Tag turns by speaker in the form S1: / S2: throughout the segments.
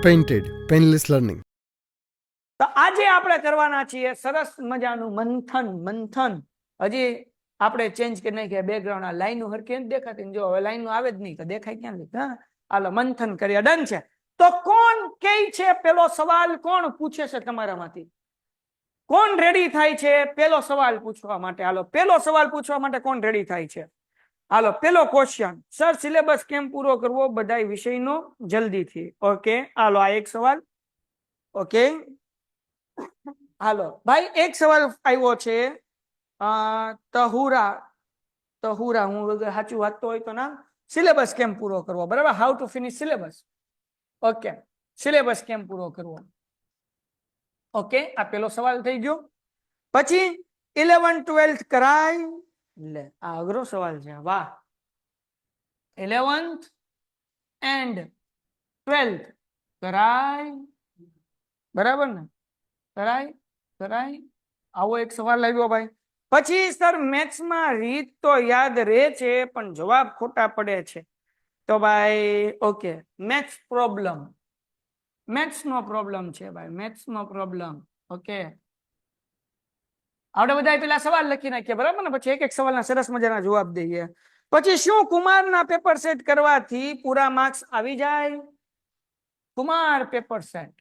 S1: Painted painless learning.
S2: તો આજે આપણે કરવાના છીએ સરસ મજાનું મંથન. હજી આપણે ચેન્જ કરી નાખીએ બેકગ્રાઉન્ડ. આ લાઈનો હરખી નથી દેખાતી, જો હવે લાઈનો આવે જ નહીં તો દેખાય ક્યાં? હા, હાલો મંથન કરીએ. ડન છે. તો કોણ કે છે પેલો સવાલ કોણ પૂછે છે તમારામાંથી? કોણ રેડી થાય છે પેલો સવાલ પૂછવા માટે? હાલો પેલો સવાલ પૂછવા માટે કોણ રેડી થાય છે? હાલો પેલો ક્વેશ્ચન, સર સિલેબસ કેમ પૂરો કરવો બધાય વિષયનો જલ્દીથી? ઓકે હાલો આ એક સવાલ. ઓકે હાલો ભાઈ એક સવાલ આવ્યો છે. તહુરા હું સાચું વાંચતો હોય તો નામ, સિલેબસ કેમ પૂરો કરવો? બરાબર, how to finish syllabus. Okay syllabus કેમ પૂરો કરવો? ઓકે આ પેલો સવાલ થઈ ગયો. પછી 11th-12th કરાય? લે આ અઘરો સવાલ છે. વાહ, 11th and 12th કરાય? બરાબર ને? કરાય. આવો એક સવાલ આવ્યો ભાઈ. પછી સર મેથ્સમાં રીત તો યાદ રહે છે પણ જવાબ ખોટા પડે છે. તો ભાઈ ઓકે મેથ્સ નો પ્રોબ્લેમ છે ભાઈ, મેથ્સ નો પ્રોબ્લેમ. ઓકે આપણે બધા પેલા સવાલ લખી નાખીએ, બરાબર ને? પછી એક એક સવાલના સરસ મજાના જવાબ દઈએ. પછી શું કુમારના પેપર સેટ કરવાથી પૂરા માર્ક્સ આવી જાય? Kumar paper set.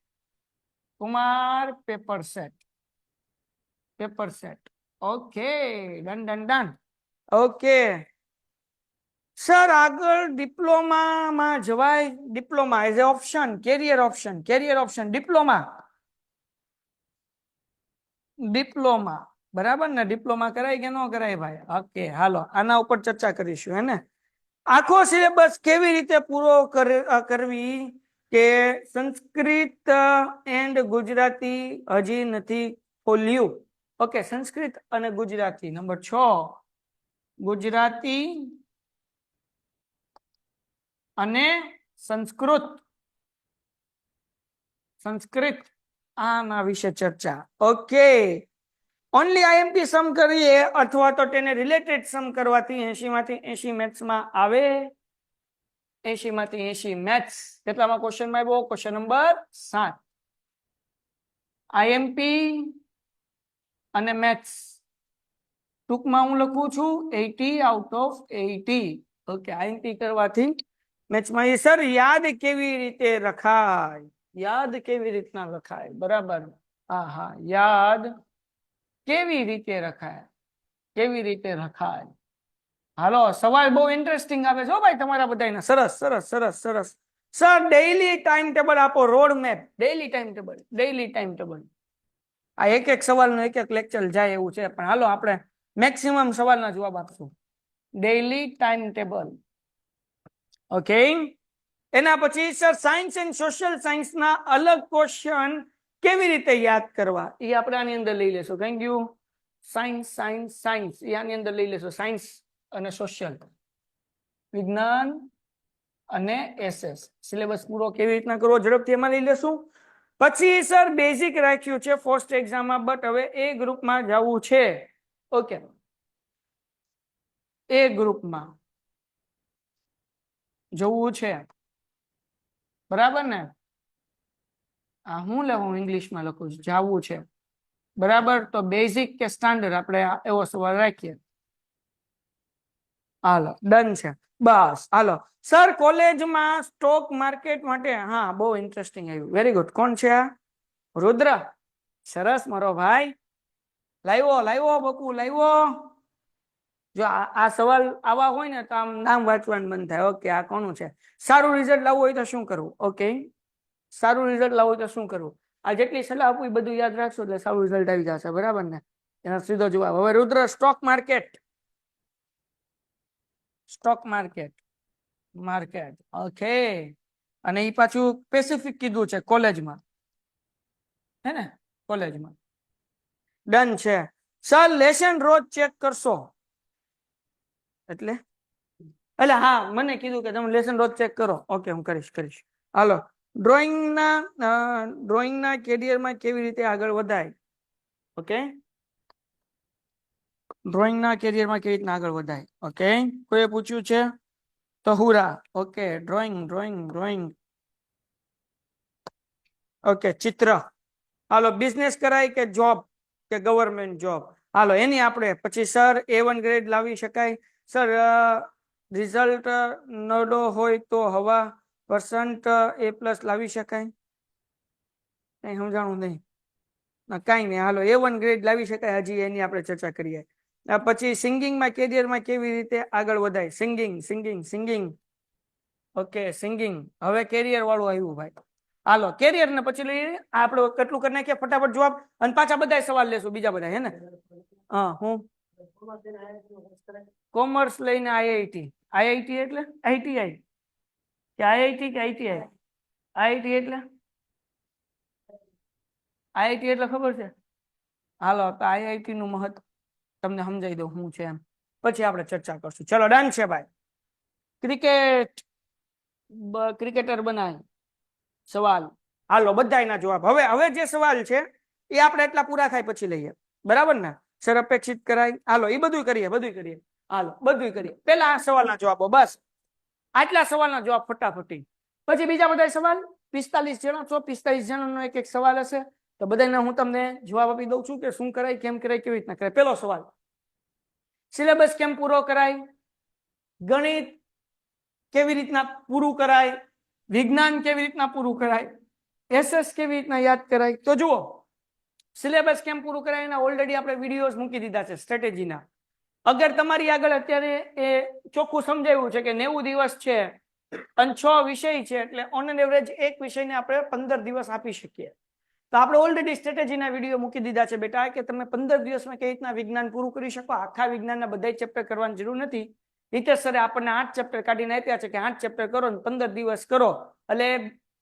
S2: Okay done. Okay sir આગળ ડિપ્લોમામાં જવાય? Diploma as a option, career option diploma બરાબર ને? ડિપ્લોમા કરાય કે ન કરાય ભાઈ? ઓકે હાલો આના ઉપર ચર્ચા કરીશું હે ને. આખો સિલેબસ કેવી રીતે પૂરો કરવી કે સંસ્કૃત એન્ડ ગુજરાતી હજી નથી ખોલ્યું? ઓકે સંસ્કૃત અને ગુજરાતી. નંબર 6 ગુજરાતી અને સંસ્કૃત આના વિશે ચર્ચા. ઓકે ઓનલી આઈએમપી સમ કરીએ અથવા તો તેને રિલેટેડ સમ કરવાથી 80 માંથી 80 મેથ્સમાં આવે. 80 માંથી 80 મેથ્સ. કેટલામાં ક્વેશ્ચનમાં આવ્યો? Question number 7. આઈએમપી અને મેથ્સ ટૂંકમાં હું લખું છું 80 આઉટ ઓફ 80. ઓકે આઈએમપી કરવાથી મેથ્સમાં એ સર યાદ કેવી રીતે રખાય? યાદ કેવી રીતના રખાય? બરાબર, હા યાદ કેવી રીતે રખાય? હાલો સવાલ બહુ ઇન્ટરેસ્ટિંગ આવે છે ભાઈ તમારા બધાના. સરસ. સર ડેઈલી ટાઈમ ટેબલ આપો, road map. Daily time table. આ એક સવાલનો એક લેક્ચર જાય એવું છે, પણ હાલો આપણે મેક્સિમમ સવાલના જવાબ આપશું. Daily time table. ઓકે એના પછી સર સાયન્સ એન્ડ સોશિયલ સાયન્સના અલગ ક્વેશ્ચન કેવી રીતે યાદ કરવા? એ આપણે આની અંદર લઈ લેશું. Thank you. સાયન્સ એ આની અંદર લઈ લેશું. સાયન્સ અને સોશિયલ, વિજ્ઞાન અને એસએસ. સિલેબસ પૂરો કેવી રીતના કરવો ઝડપથી એમાં લઈ લેશું. પછી સર બેઝિક રાખ્યું છે ફર્સ્ટ એક્ઝામમાં, બટ હવે એ ગ્રુપમાં જવું છે. ઓકે એ ગ્રુપમાં જવું છે, બરાબર ને? હું ઇંગ્લિશમાં લખું છું જવું છે, બરાબર? તો બેઝિક કે સ્ટાન્ડર્ડ આપણે એવો સવાલ રાખીએ. હાલો ડન છે. બસ હાલો સર કોલેજમાં સ્ટોક માર્કેટ માટે, હા બહુ ઇન્ટરેસ્ટિંગ આવ્યું. Very good. કોણ છે આ? રુદ્ર. સરસ મારો ભાઈ. લાવ્યો બકુ લાવ્યો. જો આ સવાલ આવા હોય ને તો આમ નામ વાંચવાનું મન થાય. ઓકે આ કોનું છે? સારું રિઝલ્ટ લાવવું હોય તો શું કરવું? ઓકે સારું રિઝલ્ટ લાવવું હોય તો શું કરવું? આ જેટલી સલાહ આપું એ બધું યાદ રાખશો એટલે સારું રિઝલ્ટ આવી જશે, બરાબર ને? એનો સીધો જવાબ. હવે રુદ્ર સ્ટોક માર્કેટ. ઓકે અને એ પાછું સ્પેસિફિક કીધું છે કોલેજમાં, હે ને? કોલેજમાં. ડન છે. સર લેસન રોજ ચેક કરશો? એટલે હા મને કીધું કે તમે લેસન રોજ ચેક કરો. ઓકે હું કરીશ. હાલો ડ્રોઈંગના કેરિયરમાં કેવી રીતે આગળ વધાય? ઓકે ડ્રોઈંગના કેરિયરમાં કેવી રીતના આગળ વધાય? ઓકે કોઈએ પૂછ્યું છે? તહુરા. Okay drawing. ઓકે, ચિત્ર. હાલો, બિઝનેસ કરાય કે જોબ કે ગવર્મેન્ટ જોબ? હાલો, એની આપણે પછી સર A1 ગ્રેડ લાવી શકાય? સર રિઝલ્ટ નડો હોય તો હવા % A+ લાવી શકાય? કઈ સમજાણું નહીં. કઈ નહીં, હાલો A1 ગ્રેડ લાવી શકાય, હજી એની આપણે ચર્ચા કરીએ. પછી સિંગિંગમાં કેરિયરમાં કેવી રીતે આગળ વધાય? Singing singing singing. Okay, singing હવે કેરિયર વાળું આવ્યું ભાઈ. હાલો, કેરિયર ને પછી લઈએ આપણે કેટલું કરી નાખીએ ફટાફટ જવાબ, અને પાછા બધા સવાલ લેશું બીજા બધા, હે ને? હા, હું કોમર્સ લઈને આઈઆઈટી. આઈઆઈટી એટલે આઈટીઆઈ કે આઈઆઈટી કે આઈટીઆઈ? આઈઆઈટી એટલે આઈઆઈટી એટલે ખબર છે? હાલો, તો આઈઆઈટી નું મહત્વ તમને સમજાવી દઉં હું છે એમ, પછી આપણે ચર્ચા કરશું. ચલો, ડન છે ભાઈ. ક્રિકેટર બનાય સવાલ. હાલો, બધાના જવાબ. હવે જે સવાલ છે એ આપણે એટલા પૂરા થાય પછી લઈએ, બરાબર ને? સર અપેક્ષિત કરાય, હાલો એ બધું કરીએ. હાલો, બધું કરીએ. પેલા આ સવાલના જવાબો, બસ આટલા સવાલના જવાબ ફટાફટી. પછી બીજા બધા સવાલ. 45 જણા છો, 45 જણાનો એક સવાલ હશે, તો બધાને હું તમને જવાબ આપી દઉં છું કે શું કરાય, કેમ કરાય, કેવી રીતના કરાય. પેલો સવાલ, સિલેબસ કેમ પૂરો કરાય? ગણિત કેવી રીતના પૂરું કરાય? વિજ્ઞાન કેવી રીતના પૂરું કરાય? SS કેવી રીતના યાદ કરાય? તો જુઓ, સિલેબસ કેમ પૂરું કરાય એના ઓલરેડી આપણે વિડીયોઝ મૂકી દીધા છે સ્ટ્રેટેજીના. અગર તમારી આગળ અત્યારે એ ચોખ્ખું સમજાવ્યું છે કે 90 દિવસ છે અને 6 વિષય છે, એટલે ઓન એન એવરેજ એક વિષયને આપણે 15 દિવસ આપી શકીએ. તો આપણે ઓલરેડી સ્ટ્રેટેજીના વિડીયો મૂકી દીધા છે બેટા, કે તમે 15 દિવસમાં કેવી રીતના વિજ્ઞાન પૂરું કરી શકો. આખા વિજ્ઞાનના બધા ચેપ્ટર કરવાની જરૂર નથી. હિતેશ સરે આપણને 8 ચેપ્ટર કાઢીને આપ્યા છે કે 8 ચેપ્ટર કરો ને 15 દિવસ કરો, એટલે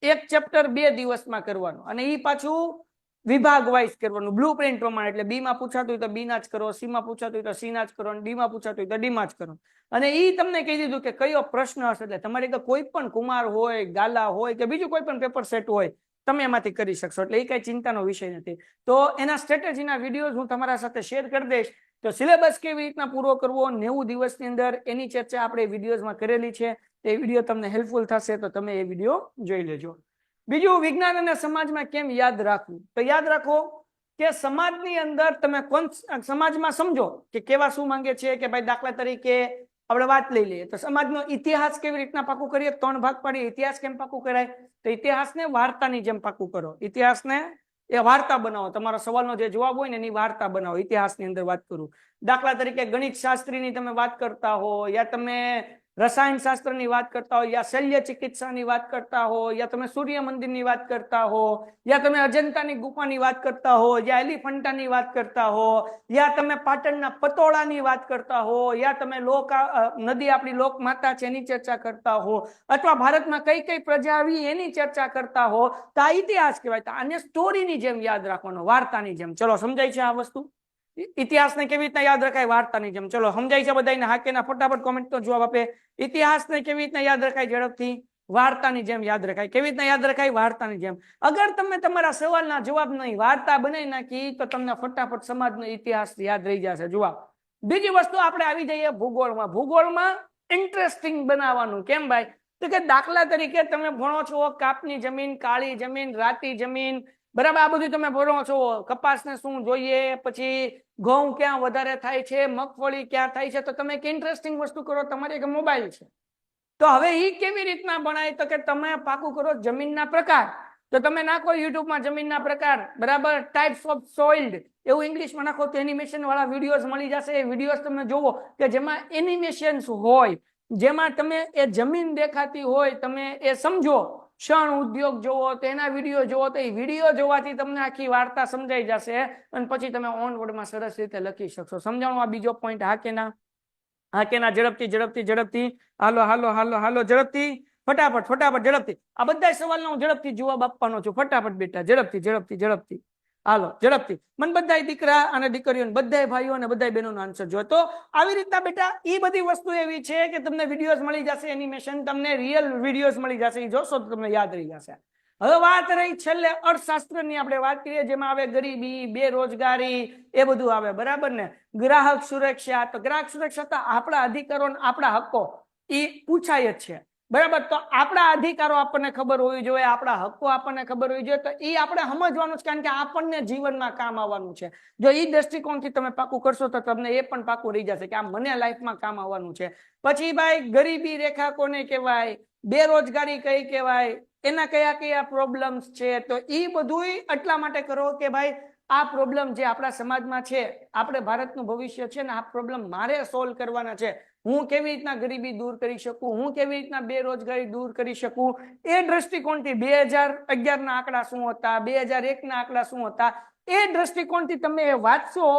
S2: એક ચેપ્ટર 2 દિવસમાં કરવાનું, અને એ પાછું વિભાગ વાઇઝ કરવાનું, બ્લુ પ્રિન્ટ પ્રમાણે. એટલે બી માં પૂછાતું હોય તો બી ના જ કરો, સી માં પૂછાતું હોય તો સી ના જ કરો, અને ડી માં પૂછાતું હોય તો ડી માં જ કરો. અને એ તમને કહી દીધું કે કયો પ્રશ્ન હશે, એટલે તમારે કોઈ પણ કુમાર હોય, ગાલા હોય કે બીજું કોઈ પણ પેપર સેટ હોય, તમે એમાંથી કરી શકશો. એટલે એ કઈ ચિંતાનો વિષય નથી. તો એના સ્ટ્રેટેજીના વિડીયોઝ હું તમારા સાથે શેર કરી દઈશ. તો સિલેબસ કેવી રીતના પૂરો કરવો 90 દિવસની અંદર, એની ચર્ચા આપણે વિડીયોઝમાં કરેલી છે. એ વિડીયો તમને હેલ્પફુલ થશે તો તમે એ વિડીયો જોઈ લેજો. બીજું, વિજ્ઞાન અને સમાજમાં કેમ યાદ રાખવું? તો યાદ રાખો કે સમાજની અંદર તમે સમાજમાં સમજો કે કેવા શું માંગે છે, કે ભાઈ દાખલા તરીકે આપણે વાત લઈ લઈએ તો સમાજનો ઇતિહાસ કેવી રીતના પાકું કરીએ. 3 ભાગ પાડીએ. ઇતિહાસ કેમ પાકું કરાય? તો ઇતિહાસને વાર્તાની જેમ પાકું કરો. ઇતિહાસને એ વાર્તા બનાવો. તમારો સવાલનો જે જવાબ હોય ને એની વાર્તા બનાવો. ઇતિહાસની અંદર વાત કરું. દાખલા તરીકે ગણિત શાસ્ત્રીની તમે વાત કરતા હો, યા તમે રસાયણ શાસ્ત્રની વાત કરતા હો, યા શલ્ય ચિકિત્સાની વાત કરતા હો, યા તમે સૂર્ય મંદિરની વાત કરતા હો, યા તમે અજંતાની ગુફાની વાત કરતા હો, યા એલિફન્ટાની વાત કરતા હો, યા તમે પાટણના પતોળાની વાત કરતા હો, યા તમે નદી આપણી લોક માતા છે એની ચર્ચા કરતા હો, અથવા ભારતમાં કઈ કઈ પ્રજા આવી એની ચર્ચા કરતા હો, તો આ ઇતિહાસ કહેવાય. તો આને સ્ટોરીની જેમ યાદ રાખવાનો, વાર્તાની જેમ. ચલો, સમજાય છે આ વસ્તુ? ઇતિહાસને કેવી રીતના યાદ રખાય? વાર્તાની જેમ. ચલો, સમજાય છે બધાને? હા કે ના? ફટાફટ કોમેન્ટ તો જવાબ આપે. ઇતિહાસને કેવી રીતના યાદ રખાય ઝડપથી? વાર્તાની જેમ યાદ રખાય. કેવી રીતના યાદ રખાય? વાર્તાની જેમ. અગર તમે તમારા સવાલના જવાબ નહીં વાર્તા બનાવી નાખી તો તમને ફટાફટ સમાજનો ઇતિહાસ યાદ રહી જશે. જવાબ. બીજી વસ્તુ, આપણે આવી જઈએ ભૂગોળમાં. ભૂગોળમાં ઇન્ટરેસ્ટિંગ બનાવવાનું. કેમ ભાઈ? તો કે દાખલા તરીકે તમે ભણો છો કાપની જમીન, કાળી જમીન, રાતી જમીન, બરાબર? આ બધું તમે ભણો છો. કપાસને શું જોઈએ, પછી ઘઉં ક્યાં વધારે થાય છે, મગફળી ક્યાં થાય છે. તો તમે એક ઇન્ટરેસ્ટિંગ વસ્તુ કરો, તમારી એક મોબાઈલ છે. તો હવે એ કેવી રીતના ભણાય? તો કે તમે પાકું કરો જમીનના પ્રકાર. તો તમે નાખો યુટ્યુબમાં જમીનના પ્રકાર, બરાબર? ટાઈપ્સ ઓફ સોઇલ્ડ એવું ઇંગ્લિશમાં નાખો તો એનિમેશન વાળા વિડીયોઝ મળી જશે. એ વિડીયોઝ તમે જોવો કે જેમાં એનિમેશન્સ હોય, જેમાં તમે એ જમીન દેખાતી હોય, તમે એ સમજો. ક્ષણ ઉદ્યોગ જોવો તો એના વિડીયો જોવો, તો એ વિડીયો જોવાથી તમને આખી વાર્તા સમજાઈ જશે, અને પછી તમે ઓન વર્ડમાં સરસ રીતે લખી શકશો. સમજાણું? આ બીજો પોઈન્ટ. હા કે ના? હા કે ના? ઝડપથી. હાલો ઝડપથી, ફટાફટ ઝડપથી. આ બધા સવાલનો હું ઝડપથી જવાબ આપવાનો છું. ફટાફટ બેટા, ઝડપથી. હાલો, ઝડપથી. મને બધા દીકરા અને દીકરીઓ, બધા ભાઈઓ અને બધા બહેનોનો આન્સર જો. તો આવી રીતના બેટા એ બધી વસ્તુ એવી છે કે તમને વિડીયોઝ મળી જશે, એનિમેશન, તમને રિયલ વિડીયોઝ મળી જશે. એ જોશો તો તમને યાદ રહી જશે. હવે વાત રહી છેલ્લે અર્થશાસ્ત્રની. આપણે વાત કરીએ જેમાં આવે ગરીબી, બેરોજગારી, એ બધું આવે, બરાબર ને? ગ્રાહક સુરક્ષા. તો ગ્રાહક સુરક્ષા તો આપણા અધિકારો, આપણા હક્કો એ પૂછાય જ છે. બરાબર. તો આપણા અધિકારો આપણને ખબર હોવી જોઈએ, આપણા હક્કો આપણને ખબર હોવી જોઈએ. તો એ આપણે સમજવાનું છે, કારણ કે આપણને જીવનમાં કામ આવવાનું છે. જો એ દ્રષ્ટિકોણથી તમે પાકું કરશો તો તમને એ પણ પાકું રહી જશે કે આ મને લાઈફમાં કામ આવવાનું છે. પછી ભાઈ ગરીબી રેખા કોને કહેવાય, બેરોજગારી કઈ કહેવાય, એના કયા કયા પ્રોબ્લેમ્સ છે, તો એ બધું એટલા માટે કરો કે ભાઈ આ પ્રોબ્લેમ જે આપણા સમાજમાં છે, આપણે ભારતનું ભવિષ્ય છે ને, આ પ્રોબ્લેમ મારે સોલ્વ કરવાના છે. હું કેવી રીતના ગરીબી દૂર કરી શકું, હું કેવી રીતના બેરોજગારી દૂર કરી શકું, એ દ્રષ્ટિકોણથી 2011 ના આંકડા શું હતા, 2001 ના આંકડા શું હતા, એ દ્રષ્ટિકોણથી તમે વાંચશો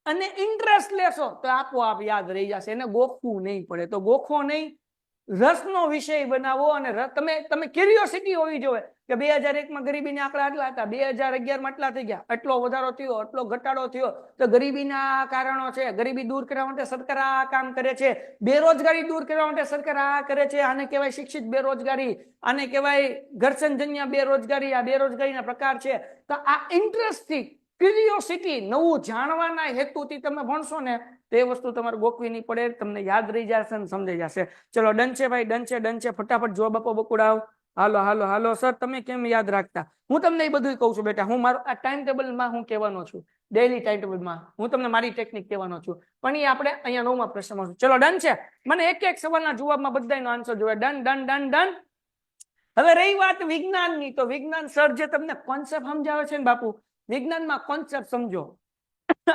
S2: અને ઇન્ટરેસ્ટ લેશો તો આપોઆપ યાદ રહી જશે. એને ગોખવું નહીં પડે. તો ગોખો નહીં, રસનો વિષય બનાવો. અને તમે ક્યુરિયોસિટી હોવી જોઈએ કે 2001 માં ગરીબીના આંકડા આટલા હતા, 2011 માં આટલા થઈ ગયા, આટલો વધારો થયો, આટલો ઘટાડો થયો, તો ગરીબીના કારણો છે. ગરીબી દૂર કરવા માટે સરકાર આ કામ કરે છે, બેરોજગારી દૂર કરવા માટે સરકાર આ કરે છે. આને કહેવાય શિક્ષિત બેરોજગારી, આને કહેવાય ઘર્ષણજન્ય બેરોજગારી. આ બેરોજગારીના પ્રકાર છે. તો આ ઇન્ટરેસ્ટથી, ક્યુરિયોસિટી, નવું જાણવાના હેતુથી તમે ભણશો ને તો એ વસ્તુ તમારે ગોખવી નહીં પડે, તમને યાદ રહી જશે અને સમજાઈ જશે. ચલો ડન છે ભાઈ, ડન છે, ડન છે. ફટાફટ જવાબ આપો બકુડાવ. હાલો હાલો હાલો. સર તમે કેમ યાદ રાખતા? હું તમને એ બધું કહું છું બેટા. હું મારું આ ટાઈમ ટેબલમાં હું કહેવાનો છું, ડેઈલી ટાઈમ ટેબલમાં હું તમને મારી ટેકનિક કહેવાનો છું, પણ એ આપણે અહીંયા 9મા પ્રશ્નમાં છું. ચલો ડન છે. મને એક એક સવાલના જવાબમાં બધાનો આન્સર જોઈએ. Done done done done. હવે રહી વાત વિજ્ઞાનની, તો વિજ્ઞાન સર જે તમને કોન્સેપ્ટ સમજાવે છે ને બાપુ, વિજ્ઞાનમાં કોન્સેપ્ટ સમજો,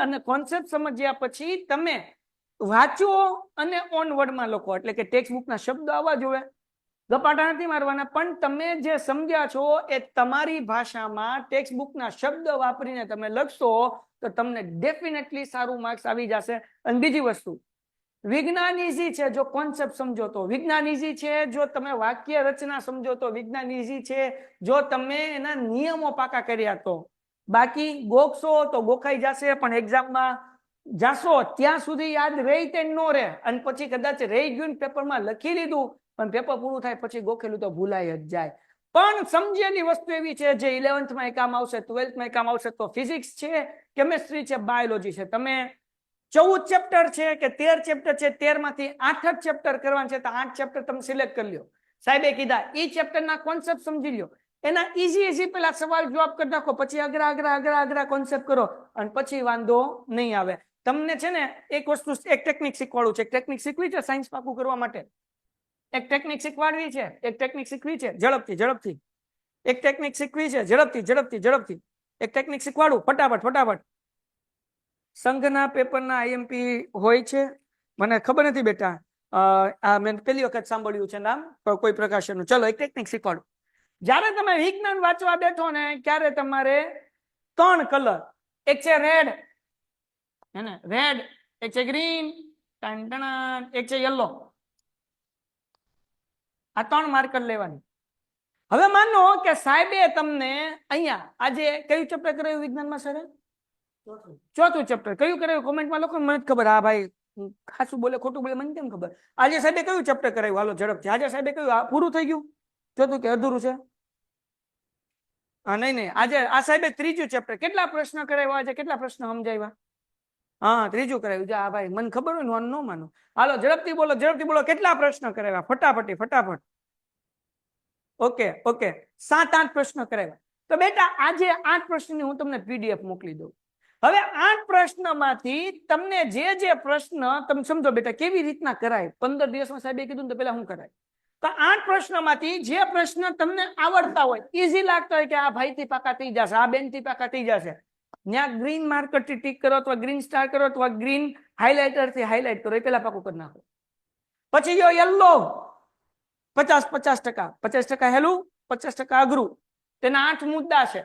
S2: અને કોન્સેપ્ટ સમજ્યા પછી તમે વાંચો અને ઓન વર્ડમાં લખો. એટલે કે ટેક્સ્ટ બુકના શબ્દો આવવા જોઈએ, ગપાટા નથી મારવાના, પણ તમે જે સમજ્યા છો એ તમારી ભાષામાં ટેક્સ્ટ બુકના શબ્દ વાપરીને તમે લખશો તો તમને ડેફિનેટલી સારું માર્ક્સ આવી જશે. અને બીજી વસ્તુ, વિજ્ઞાન ઈઝી છે જો કોન્સેપ્ટ સમજો તો, વિજ્ઞાન ઈઝી છે જો તમે વાક્ય રચના સમજો તો, વિજ્ઞાન ઈઝી છે જો તમે એના નિયમો પાકા કર્યા તો. બાકી ગોખશો તો ગોખાઈ જશે, પણ એક્ઝામમાં જાશો ત્યાં સુધી યાદ રહી તે ન રહે. અને પછી કદાચ રહી ગયું પેપરમાં લખી લીધું, પણ પેપર પૂરું થાય પછી ગોખેલું તો ભૂલાઈ જ જાય. પણ સમજેલી વસ્તુ એવી છે જે 11th કામ આવશે, 12th કામ આવશે. તો ફિઝિક્સ છે, કેમેસ્ટ્રી છે, બાયોલોજી છે. તમે 14 ચેપ્ટર છે કે 13 ચેપ્ટર છે, 13 માંથી 8 જ ચેપ્ટર કરવાના છે, તો 8 ચેપ્ટર તમે સિલેક્ટ કરી લો. સાહેબે કીધા એ ચેપ્ટરના કોન્સેપ્ટ સમજી લો, એના ઈઝી પેલા સવાલ જવાબ કરી નાખો, પછી અઘરા કોન્સેપ્ટ કરો, અને પછી વાંધો નહીં આવે. તમને છે ને એક વસ્તુ, એક ટેકનિક શીખવાડું છે. એક ટેકનિક શીખવી છે સાયન્સ પાકું કરવા માટે, એક ટેકનિક શીખવાડવી છે, એક ટેકનિક શીખવી છે ઝડપથી, એક ટેકનિક શીખવી છે ઝડપથી, એક ટેકનિક શીખવાડું ફટાફટ. સંઘના પેપરના આઈએમપી હોય છે, મને ખબર નથી બેટા, આ મેં પહેલી વખત સાંભળ્યું છે નામ કોઈ પ્રકાશનનું. ચલો એક ટેકનિક શીખવાડું. જ્યારે તમે વિજ્ઞાન વાંચવા બેઠો ને ત્યારે તમારે 3 કલર, એક છે રેડ, રેડ, એક છે ગ્રીન, એક છે યલો, આ 3 માર્કર લેવાની. હવે માનો કે સાહેબે તમને અહીંયા આજે કયું ચેપ્ટર કરાયું વિજ્ઞાનમાં સર? 4થું ચેપ્ટર. કયું કરાયું કોમેન્ટમાં લખો, મને ખબર. હા ભાઈ ખાસું બોલે ખોટું બોલે મને કેમ ખબર. આજે સાહેબે કયું ચેપ્ટર કરાયું? હાલો ઝડપથી. આજે સાહેબે કયું પૂરું થઈ ગયું? 4થું કે અધૂરું છે? હા નહીં, આજે આ સાહેબે 3જું ચેપ્ટર. કેટલા પ્રશ્ન કરાવ્યા આજે? કેટલા પ્રશ્ન સમજાવ્યા? હા 3જું કરાવ્યું. હા ભાઈ મને ખબર હોય ને ન માનો. હાલો ઝડપથી બોલો. કેટલા પ્રશ્ન કરાવ્યા? ફટાફટ. ઓકે 7-8 પ્રશ્ન કરાવ્યા. તો બેટા આજે 8 પ્રશ્નની હું તમને પીડીએફ મોકલી દઉં. હવે 8 પ્રશ્નમાંથી તમને જે પ્રશ્ન તમે સમજો બેટા કેવી રીતના કરાય, 15 દિવસમાં સાહેબે કીધું ને તો પેલા શું કરાય. તો 8 પ્રશ્નમાંથી જે પ્રશ્ન તમને આવડતા હોય, ઈઝી લાગતા હોય કે આ ભાઈથી પાકા થઈ જશે, આ બેનથી પાકા થઈ જશે, ત્યાં ગ્રીન માર્કરથી ટીક કરો અથવા ગ્રીન સ્ટાર કરો અથવા ગ્રીન હાઇલાઇટરથી હાઇલાઇટ કરો, એ પેલા પાકું કરી નાખો. પછી યલો 50% 50% હેલું, 50% અઘરું. તેના 8 મુદ્દા છે,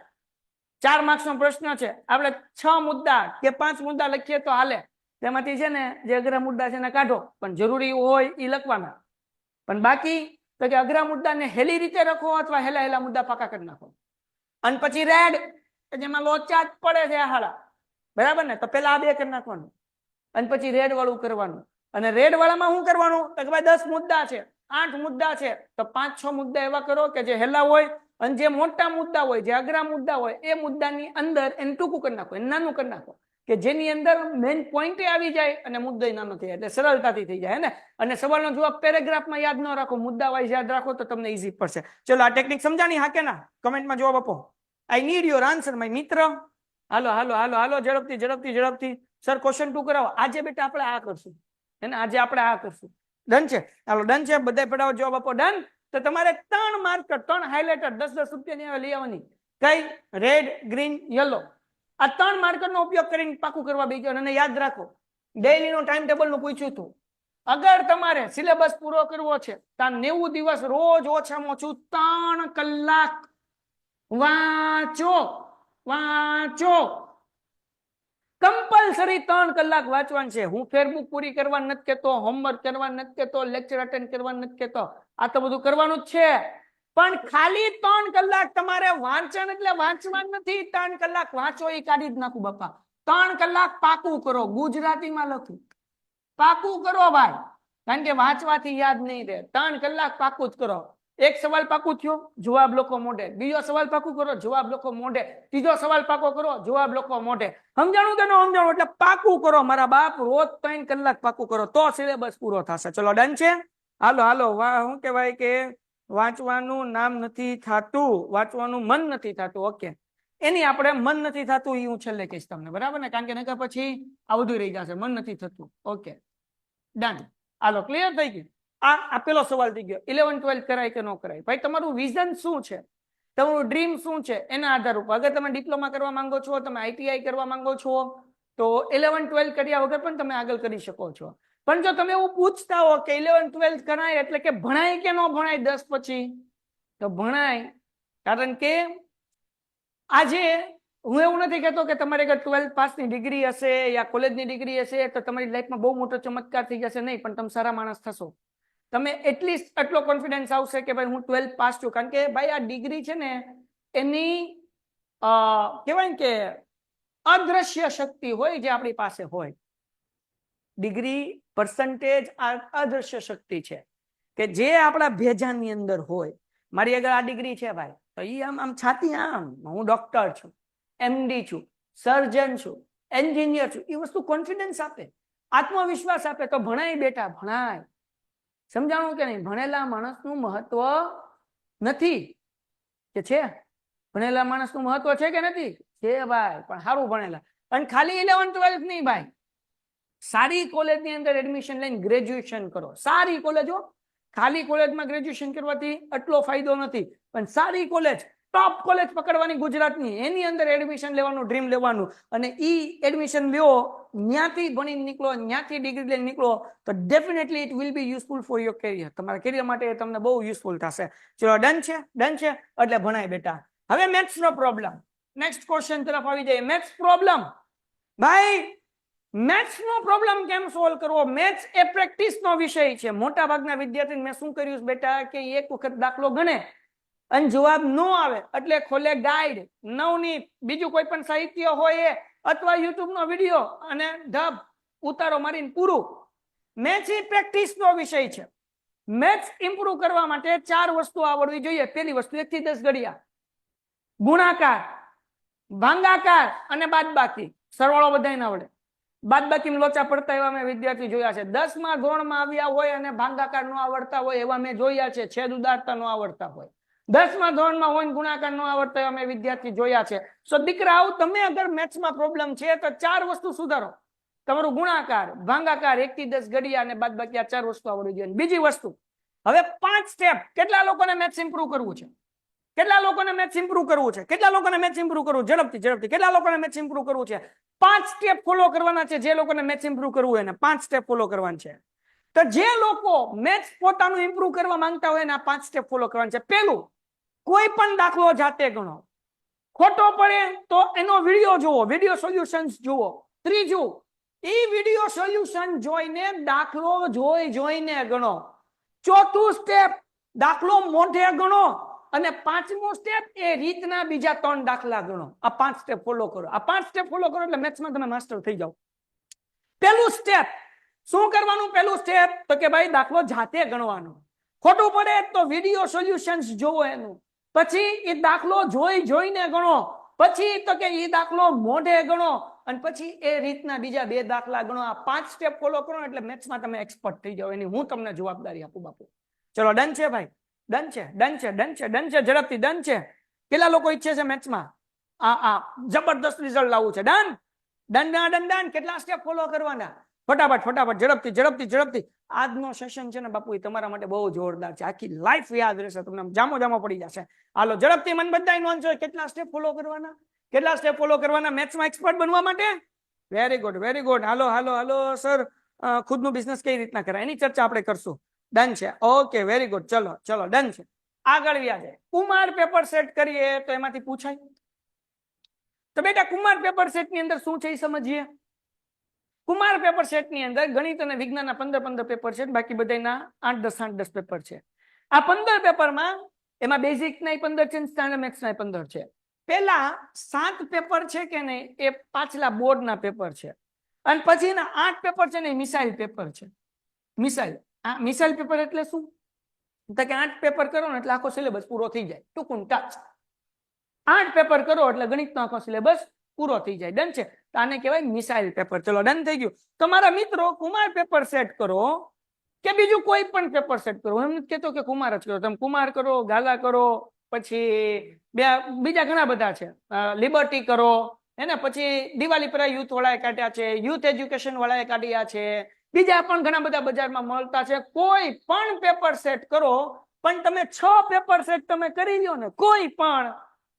S2: 4 માર્ક્સનો પ્રશ્ન છે. આપણે 6 મુદ્દા કે 5 મુદ્દા લખીએ તો હાલે. તેમાંથી છે ને જે અઘરા મુદ્દા છે એને કાઢો, પણ જરૂરી હોય એ લખવાના. પણ બાકી તો કે અઘરા મુદ્દાને હેલી રીતે લખો અથવા હેલા મુદ્દા પાકા કરી નાખો. અને પછી રેડ, જેમાં લોચા જ પડે છે હાલા, બરાબર ને? તો પેલા આ 2 કરી નાખવાનું, અને પછી રેડ વાળું કરવાનું. અને રેડ વાળામાં શું કરવાનું? તો કે ભાઈ 10 મુદ્દા છે, 8 મુદ્દા છે, તો 5-6 મુદ્દા એવા કરો કે જે હેલા હોય, અને જે મોટા મુદ્દા હોય, જે અઘરા મુદ્દા હોય, એ મુદ્દાની અંદર એને ટૂંકું કરી નાખો, એને નાનું કરી નાખો. કે જેની અંદર મેઇન પોઈન્ટ આવી જાય અને મુદ્દો નાનો થઈ જાય, એટલે સરળતાથી થઈ જાય ને. અને સવાલનો જવાબ પેરેગ્રાફમાં યાદ ન રાખો, મુદ્દા વાઇઝ યાદ રાખો તો તમને ઈઝી પડશે. ચલો આ ટેકનિક સમજાણી? હા કે ના? કમેન્ટમાં જવાબ આપો. I need your answer my મિત્ર. હાલો હાલો હાલો હાલો, ઝડપથી ઝડપથી ઝડપથી. સર ક્વેશ્ચન 2 કરાવો. આજે બેટા આપણે આ કરશું, એને આજે આપણે આ કરશું. ડન છે? હાલો ડન છે, બધા ફટાફટ જવાબ આપો. ડન. તો તમારે 3 માર્કર, 3 હાઇલાઇટર 10-10 રૂપિયાની લઈ આવવાની. કઈ? Red, green, yellow. આ 3 માર્કરનો ઉપયોગ કરીને પાકું કરવા બેસજો. અને યાદ રાખો, ડેઈલીનો ટાઈમ ટેબલનું પૂછ્યું હતું. અગર તમારે સિલેબસ પૂરો કરવો છે તો 90 દિવસ રોજ ઓછામાં ઓછું 3 કલાક વાંચો. વાંચો કમ્પલસરી 3 કલાક વાંચવાનું છે. હું ફેરબુક પૂરી કરવા નથી કહેતો, હોમવર્ક કરવા નથી કહેતો, લેક્ચર અટેન્ડ કરવા નથી કહેતો. આ તો બધું કરવાનું જ છે, પણ ખાલી 3 કલાક તમારે વાંચન એટલે વાંચવાનું નથી. 3 કલાક વાંચો એ કાઢી જ નાખું બાપા. 3 કલાક પાકું કરો. ગુજરાતીમાં લખું, પાકું કરો ભાઈ, કારણ કે વાંચવાથી યાદ નહીં રહે. 3 કલાક પાકું જ કરો. એક સવાલ પાકું થયો, જવાબ લખો મોઢે. બીજો સવાલ પાકું કરો, જવાબ લખો મોઢે. ત્રીજો સવાલ પાકો કરો, જવાબ લખો મોઢે. સમજાણું કે ન સમજાણું? એટલે પાકું કરો મારા બાપ. રોજ 3 કલાક પાકું કરો તો સિલેબસ પૂરો થશે. ચલો ડન છે? હાલો હાલો. શું કહેવાય કે વાંચવાનું નામ નથી થતું, વાંચવાનું મન નથી થતું. ઓકે, એની આપણે મન નથી થતું એ હું છેલ્લે કહીશ તમને, બરાબર ને? કારણ કે નકર પછી આ બધું રહી જશે. મન નથી થતું. Okay done. હાલો, ક્લિયર થઈ ગયું? આ પેલો સવાલ થઈ ગયો. 11-12 કરાય કે ન કરાય? ભાઈ તમારું વિઝન શું છે, તમારું ડ્રીમ શું છે, એના આધાર ઉપર. અગર તમે ડિપ્લોમા કરવા માંગો છો, તમે ITI કરવા માંગો છો, તો 11-12 કર્યા વગર પણ તમે આગળ કરી શકો છો. પણ જો તમે એવું પૂછતા હો કે 11-12 કરાય એટલે કે ભણાય કે ન ભણાય 10 પછી, તો ભણાય. કારણ કે આજે હું એવું નથી કહેતો કે તમારે અગર 12 પાસની ડિગ્રી હશે યા કોલેજની ડિગ્રી હશે તો તમારી લાઈફમાં બહુ મોટો ચમત્કાર થઈ જશે. નહીં, પણ તમે સારા માણસ થશો. તમે એટલીસ્ટ એટલો કોન્ફિડન્સ આવશે કે ભાઈ હું 12 પાસ છું. કારણ કે ભાઈ આ ડિગ્રી છે ને, એની કહેવાય ને કે અદ્રશ્ય શક્તિ હોય જે આપણી પાસે હોય. ડિગ્રી પર્સન્ટેજ અદ્રશ્ય શક્તિ છે કે જે આપણા ભેજાની અંદર હોય. મારી આગળ આ ડિગ્રી છે ભાઈ, તો એ આમ છાતી આમ, હું ડોક્ટર છું, MD છું, સર્જન છું, એન્જિનિયર છું. એ વસ્તુ કોન્ફિડન્સ આપે, આત્મવિશ્વાસ આપે. તો ભણાય બેટા, ભણાય. સમજાણું કે નહીં? ભણેલા માણસનું મહત્વ નથી કે છે? ભણેલા માણસનું મહત્વ છે કે નથી? છે ભાઈ, પણ સારું ભણેલા. અને ખાલી 11-12 નહીં ભાઈ, સારી કોલેજની અંદર એડમિશન લઈને ગ્રેજ્યુએશન કરો. સારી કોલેજો, ખાલી કોલેજમાં ગ્રેજ્યુએશન કરવાથી આટલો ફાયદો નથી, પણ સારી કોલેજ, ટોપ કોલેજ પકડવાની ગુજરાતની, એની અંદર એડમિશન લેવાનું, ડ્રીમ લેવાનું. અને ઈ એડમિશન લ્યો, ત્યાંથી ભણીને નીકળો, ત્યાંથી ડિગ્રી લઈને નીકળો, તો definitely it will be useful for your career. તમારા કેરિયર માટે તમને બહુ યુઝફુલ થશે. ચલો ડન છે? ડન છે એટલે ભણાય બેટા. હવે મેથ્સ નો પ્રોબ્લેમ. નેક્સ્ટ ક્વેશ્ચન તરફ આવી જાય. Maths problem. ભાઈ મેથ્સ નો પ્રોબ્લેમ કેમ સોલ્વ કરવો? મેથ્સ એ પ્રેક્ટિસ નો વિષય છે. મોટા ભાગના વિદ્યાર્થીને મેં શું કર્યું બેટા કે એક વખત દાખલો ગણે અને જવાબ ન આવે એટલે ખોલે ગાઈડ, નવનીત, બીજું કોઈ પણ સાહિત્ય હોય એ, અથવા યુટ્યુબ નો વિડીયો અને ઢબ ઉતારો મારીને પૂરું. મેથ્સ એ પ્રેક્ટિસ નો વિષય છે. મેથ્સ ઇમ્પ્રુવ કરવા માટે 4 વસ્તુ આવડવી જોઈએ. પહેલી વસ્તુ 1 થી 10 ઘડિયા, ગુણાકાર, ભાગાકાર અને બાદબાકી. સરવાળો બધાને આવડે, બાદબાકી લોચા પડતા એવા મેં વિદ્યાર્થી જોયા છે. 10મા ધોરણમાં આવ્યા હોય અને ભાગાકાર ન આવડતા હોય એવા મેં જોયા છે. છેદ ઉડાડતા ન આવડતા હોય. 10મા ધોરણમાં હોય ગુણાકાર ન આવડતા એવા મેં વિદ્યાર્થી જોયા છે. સો દીકરાઓ, તમે અગર મેથ્સમાં પ્રોબ્લેમ છે તો 4 વસ્તુ સુધારો. તમારું ગુણાકાર, ભાગાકાર, 1 થી 10 ઘડિયા અને બાદબાકી, આ 4 વસ્તુ આવડવી જોઈએ. બીજી વસ્તુ, હવે 5 સ્ટેપ. કેટલા લોકોને મેથ્સ ઇમ્પ્રુવ કરવું છે? કેટલા લોકોને મેથ્સ ઇમ્પ્રુવ કરવું છે? કેટલા લોકોને મેથ્સ ઇમ્પ્રુવ કરવું? ઝડપથી ઝડપથી. કેટલા લોકોને મેથ્સ ઇમ્પ્રુવ કરવું છે? 5 સ્ટેપ ફોલો કરવાના છે. જે લોકોને મેથ્સ ઇમ્પ્રુવ કરવું હોય ને 5 સ્ટેપ ફોલો કરવાના છે. તો જે લોકો મેથ્સ પોતાનું ઇમ્પ્રુવ કરવા માંગતા હોય ને આ 5 સ્ટેપ ફોલો કરવાના છે. પહેલું, કોઈ પણ દાખલો જાતે ગણો. ખોટો પડે તો એનો વિડીયો જુઓ, વિડીયો સોલ્યુશન્સ જુઓ. ત્રીજું, એ વિડીયો સોલ્યુશન જોઈને દાખલો જોઈને ગણો. ચોથું સ્ટેપ, દાખલો મોઢે ગણો. અને 5મું સ્ટેપ, એ રીતના બીજા 3 દાખલા ગણો. આ 5 સ્ટેપ ફોલો કરો. આ 5 સ્ટેપ ફોલો કરો એટલે મેથ્સમાં તમે માસ્ટર થઈ જાઓ. પહેલું સ્ટેપ શું કરવાનું? પહેલું સ્ટેપ તો કે ભાઈ દાખલો જાતે ગણવાનો. ખોટું પડે તો વિડીયો સોલ્યુશન્સ જોવો એનું. પછી એ દાખલો જોઈને ગણો. પછી તો કે એ દાખલો મોઢે ગણો. અને પછી એ રીતના બીજા 2 દાખલા ગણો. આ 5 સ્ટેપ ફોલો કરો એટલે મેથ્સમાં તમે એક્સપર્ટ થઈ જાઓ. એની હું તમને જવાબદારી આપું બાપુ. ચલો ડન છે ભાઈ, ડન છે, ડન છે, ડન છે, ડન છે, ઝડપથી ડન છે. કેટલા લોકો ઈચ્છે છે મેથ્સમાં જબરદસ્ત રિઝલ્ટ લાવવું છે? Done done done done. કેટલા સ્ટેપ ફોલો કરવાના? ફટાફટ ફટાફટ, ઝડપથી ઝડપથી ઝડપથી. આજનો સેશન છે ને બાપુ, એ તમારા માટે બહુ જોરદાર છે. આખી લાઈફ યાદ રહેશે તમને, જામો જામો પડી જશે. હાલો ઝડપથી મન બધાય નોંધજો. કેટલા સ્ટેપ ફોલો કરવાના? કેટલા સ્ટેપ ફોલો કરવાના મેથ્સમાં એક્સપર્ટ બનવા માટે? Very good, very good. Hello hello hello sir, ખુદનું બિઝનેસ કઈ રીતના કરાય એની ચર્ચા આપણે કરશું. ડન છે, ઓકે, વેરી ગુડ. ચલો ચલો ડન છે. આગળ વ્યા જાય. કુમાર પેપર સેટ કરીએ તો એમાંથી પૂછાય. તો બેટા કુમાર પેપર સેટ ની અંદર શું છે એ સમજીએ. કુમાર પેપર સેટ ની અંદર ગણિત અને વિજ્ઞાનના 15 પેપર છે, બાકી બધાના 8-10 પેપર છે. આ 15 પેપરમાં એમાં બેઝિક ના 15 છે, સ્ટાન્ડર્ડ મેથ્સ ના 15 છે. પેલા 7 પેપર છે કે નહીં એ પાછલા બોર્ડ ના પેપર છે, અને પછીના 8 પેપર છે ને એ મિસાઇલ પેપર છે. મિસાઇલ, આ મિસાઇલ પેપર એટલે શું? તો કે 8 પેપર કરો ને એટલે આખો સિલેબસ પૂરો થઈ જાય. ટૂંકું ટચ 8 પેપર કરો એટલે ગણિતનો આખો સિલેબસ પૂરો થઈ જાય. ડન છે. તો આને કહેવાય મિસાઇલ પેપર. ચલો ડન થઈ ગયું. તમારા મિત્રો કુમાર પેપર સેટ કરો કે બીજું કોઈ પણ પેપર સેટ કરો. હું એમ નથી કહેતો કે કુમાર જ કરો, તમે કુમાર કરો, ગાલા કરો, પછી બીજા ઘણા બધા છે, લિબર્ટી કરો, એને પછી દિવાળી પર યુથ વાળાએ કાઢ્યા છે, યુથ એજ્યુકેશન વાળાએ કાઢ્યા છે, બીજા પણ ઘણા બધા બજારમાં મળતા છે. કોઈ પણ પેપર સેટ કરો, પણ તમે 6 પેપર સેટ તમે કરી લ્યો ને કોઈ પણ,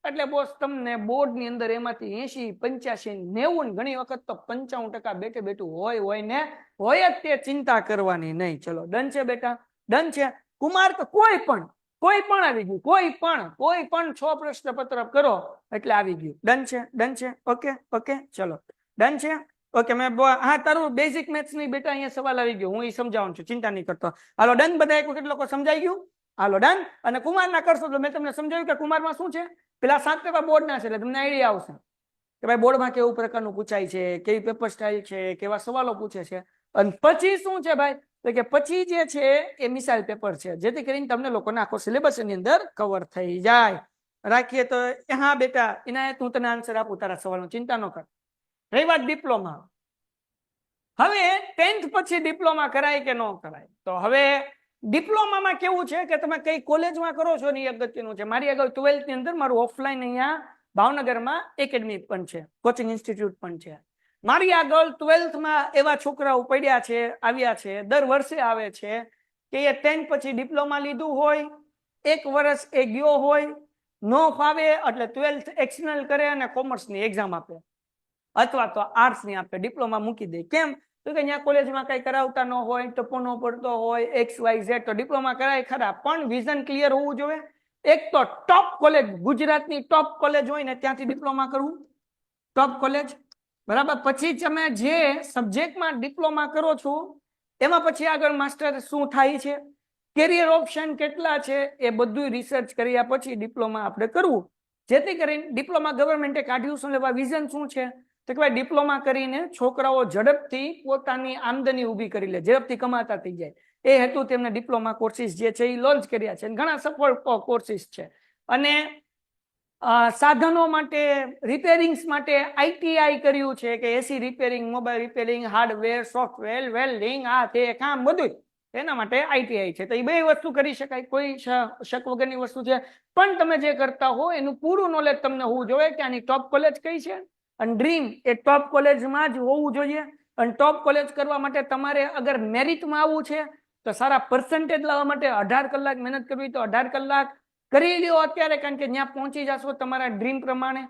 S2: એટલે બોસ તમને બોર્ડ ની અંદર એમાંથી 80, 85, 90, ઘણી વખત તો 95% બેઠે બેઠું હોય ને હોય જ. તે ચિંતા કરવાની નહીં. ચલો ડન છે બેટા, ડન છે. કુમાર તો કોઈ પણ આવી ગયું, કોઈ પણ 6 પ્રશ્ન પત્ર કરો એટલે આવી ગયું. ડન છે, ડન છે. ઓકે ઓકે, ચલો ડન છે. ઓકે, મેં હા તારું બેઝિક મેથ્સ ની બેટા અહીંયા સવાલ આવી ગયો, હું એ સમજાવું છું, ચિંતા નહીં કરતો. હાલો ડન. બધા એક વખત લોકો સમજાઈ ગયું? હાલો ડન. અને કુમારના કરશો તો મેં તમને સમજાવ્યું કે કુમારમાં શું છે. પેલા 7 પેપર બોર્ડના છે એટલે તમને આઈડિયા આવશે કે ભાઈ બોર્ડમાં કેવું પ્રકારનું પૂછાય છે, કેવી પેપર સ્ટાઇલ છે, કેવા સવાલો પૂછે છે. અને પછી શું છે ભાઈ, તો કે પછી જે છે એ મિસાઇલ પેપર છે, જેથી કરીને તમને લોકોને આખો સિલેબસ એની અંદર કવર થઈ જાય. રાખીએ તો હા બેટા એના હું તને આન્સર આપું તારા સવાલનો, ચિંતા ન કર. રહી વાત ડિપ્લોમા. હવે 10th પછી ડિપ્લોમા કરાય કે ન કરાય? તો હવે ડિપ્લોમામાં કેવું છે કે તમે કઈ કોલેજમાં કરો છો ને એ અગત્યનું છે. મારી આગળ 12th ની અંદર મારું ઓફલાઈન અહીંયા ભાવનગરમાં એકેડમી પણ છે, કોચિંગ ઇન્સ્ટિટ્યૂટ પણ છે. મારી આગળ 12th માં એવા છોકરાઓ પડ્યા છે, આવ્યા છે, દર વર્ષે આવે છે કે એ 10th પછી ડિપ્લોમા લીધું હોય, 1 વર્ષ એ ગયો હોય, નો ફાવે એટલે 12th એક્સટર્નલ કરે અને કોમર્સની એક્ઝામ આપે અથવા તો આર્ટ્સની આપે, ડિપ્લોમા મૂકી દે. કેમ? તો કે અહીંયા કોલેજમાં કઈ કરાવતા ન હોય, ટપો ન પડતો હોય, XYZ, તો ડિપ્લોમા કરાય ખરા, પણ વિઝન ક્લિયર હોવું જોઈએ. એક તો ટોપ કોલેજ, ગુજરાતની ટોપ કોલેજ હોય ને ત્યાંથી ડિપ્લોમા કરવું, ટોપ કોલેજ, બરાબર. પછી તમે જે સબ્જેક્ટમાં ડિપ્લોમા કરો છો એમાં પછી આગળ માસ્ટર શું થાય છે, કેરિયર ઓપ્શન કેટલા છે, એ બધું રિસર્ચ કર્યા પછી ડિપ્લોમા આપણે કરવું. જેથી કરીને ડિપ્લોમા ગવર્મેન્ટે કાઢ્યું શું, લેવા વિઝન શું છે, તો કે ભાઈ ડિપ્લોમા કરીને છોકરાઓ ઝડપથી પોતાની આમદની ઊભી કરી લે, ઝડપથી કમાતા થઈ જાય. એ હેતુ તેમને ડિપ્લોમા કોર્સિસ જે છે એ લોન્ચ કર્યા છે, ઘણા સફળ કોર્સિસ છે. અને સાધનો માટે, રિપેરિંગ્સ માટે ITI કર્યું છે કે AC repairing, mobile repairing, hardware, software, welding, આ તે કામ બધું એના માટે ITI છે. તો એ 2 વસ્તુ કરી શકાય, કોઈ શક વગરની વસ્તુ છે. પણ તમે જે કરતા હો એનું પૂરું નોલેજ તમને હોવું જોઈએ કે આની ટોપ કોલેજ કઈ છે, અને ડ્રીમ એ ટોપ કોલેજમાં જ હોવું જોઈએ. અને ટોપ કોલેજ કરવા માટે તમારે અગર મેરિટમાં આવવું છે તો સારા પર્સન્ટેજ લાવવા માટે 18 કલાક મહેનત કરવી, તો 18 કલાક કરી લ્યો અત્યારે, કારણ કે ત્યાં પહોંચી જશો તમારા ડ્રીમ પ્રમાણે.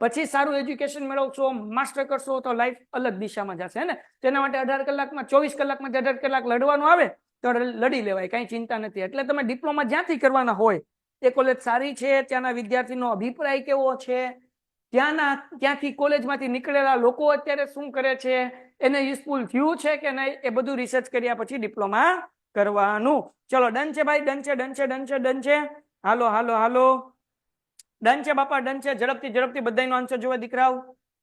S2: પછી સારું એજ્યુકેશન મેળવશો, માસ્ટર કરશો તો લાઈફ અલગ દિશામાં જશે ને. તેના માટે 18 કલાકમાં 24 કલાકમાં 18 કલાક લડવાનું આવે તો લડી લેવાય, કઈ ચિંતા નથી. એટલે તમે ડિપ્લોમા જ્યાંથી કરવાના હોય એ કોલેજ સારી છે, ત્યાંના વિદ્યાર્થીનો અભિપ્રાય કેવો છે, ત્યાંથી કોલેજમાંથી નીકળેલા લોકો અત્યારે શું કરે છે, એને યુઝફુલ થયું છે કે નહીં, એ બધું રિસર્ચ કર્યા પછી ડિપ્લોમા કરવાનું. ચલો ડન છે ભાઈ, ડન છે, ડન છે, ડન છે, ડન છે. હાલો હાલો હાલો, ડન છે બાપા, ડન છે. ઝડપથી ઝડપથી બધાનો આન્સર જોવા દીકરાઓ.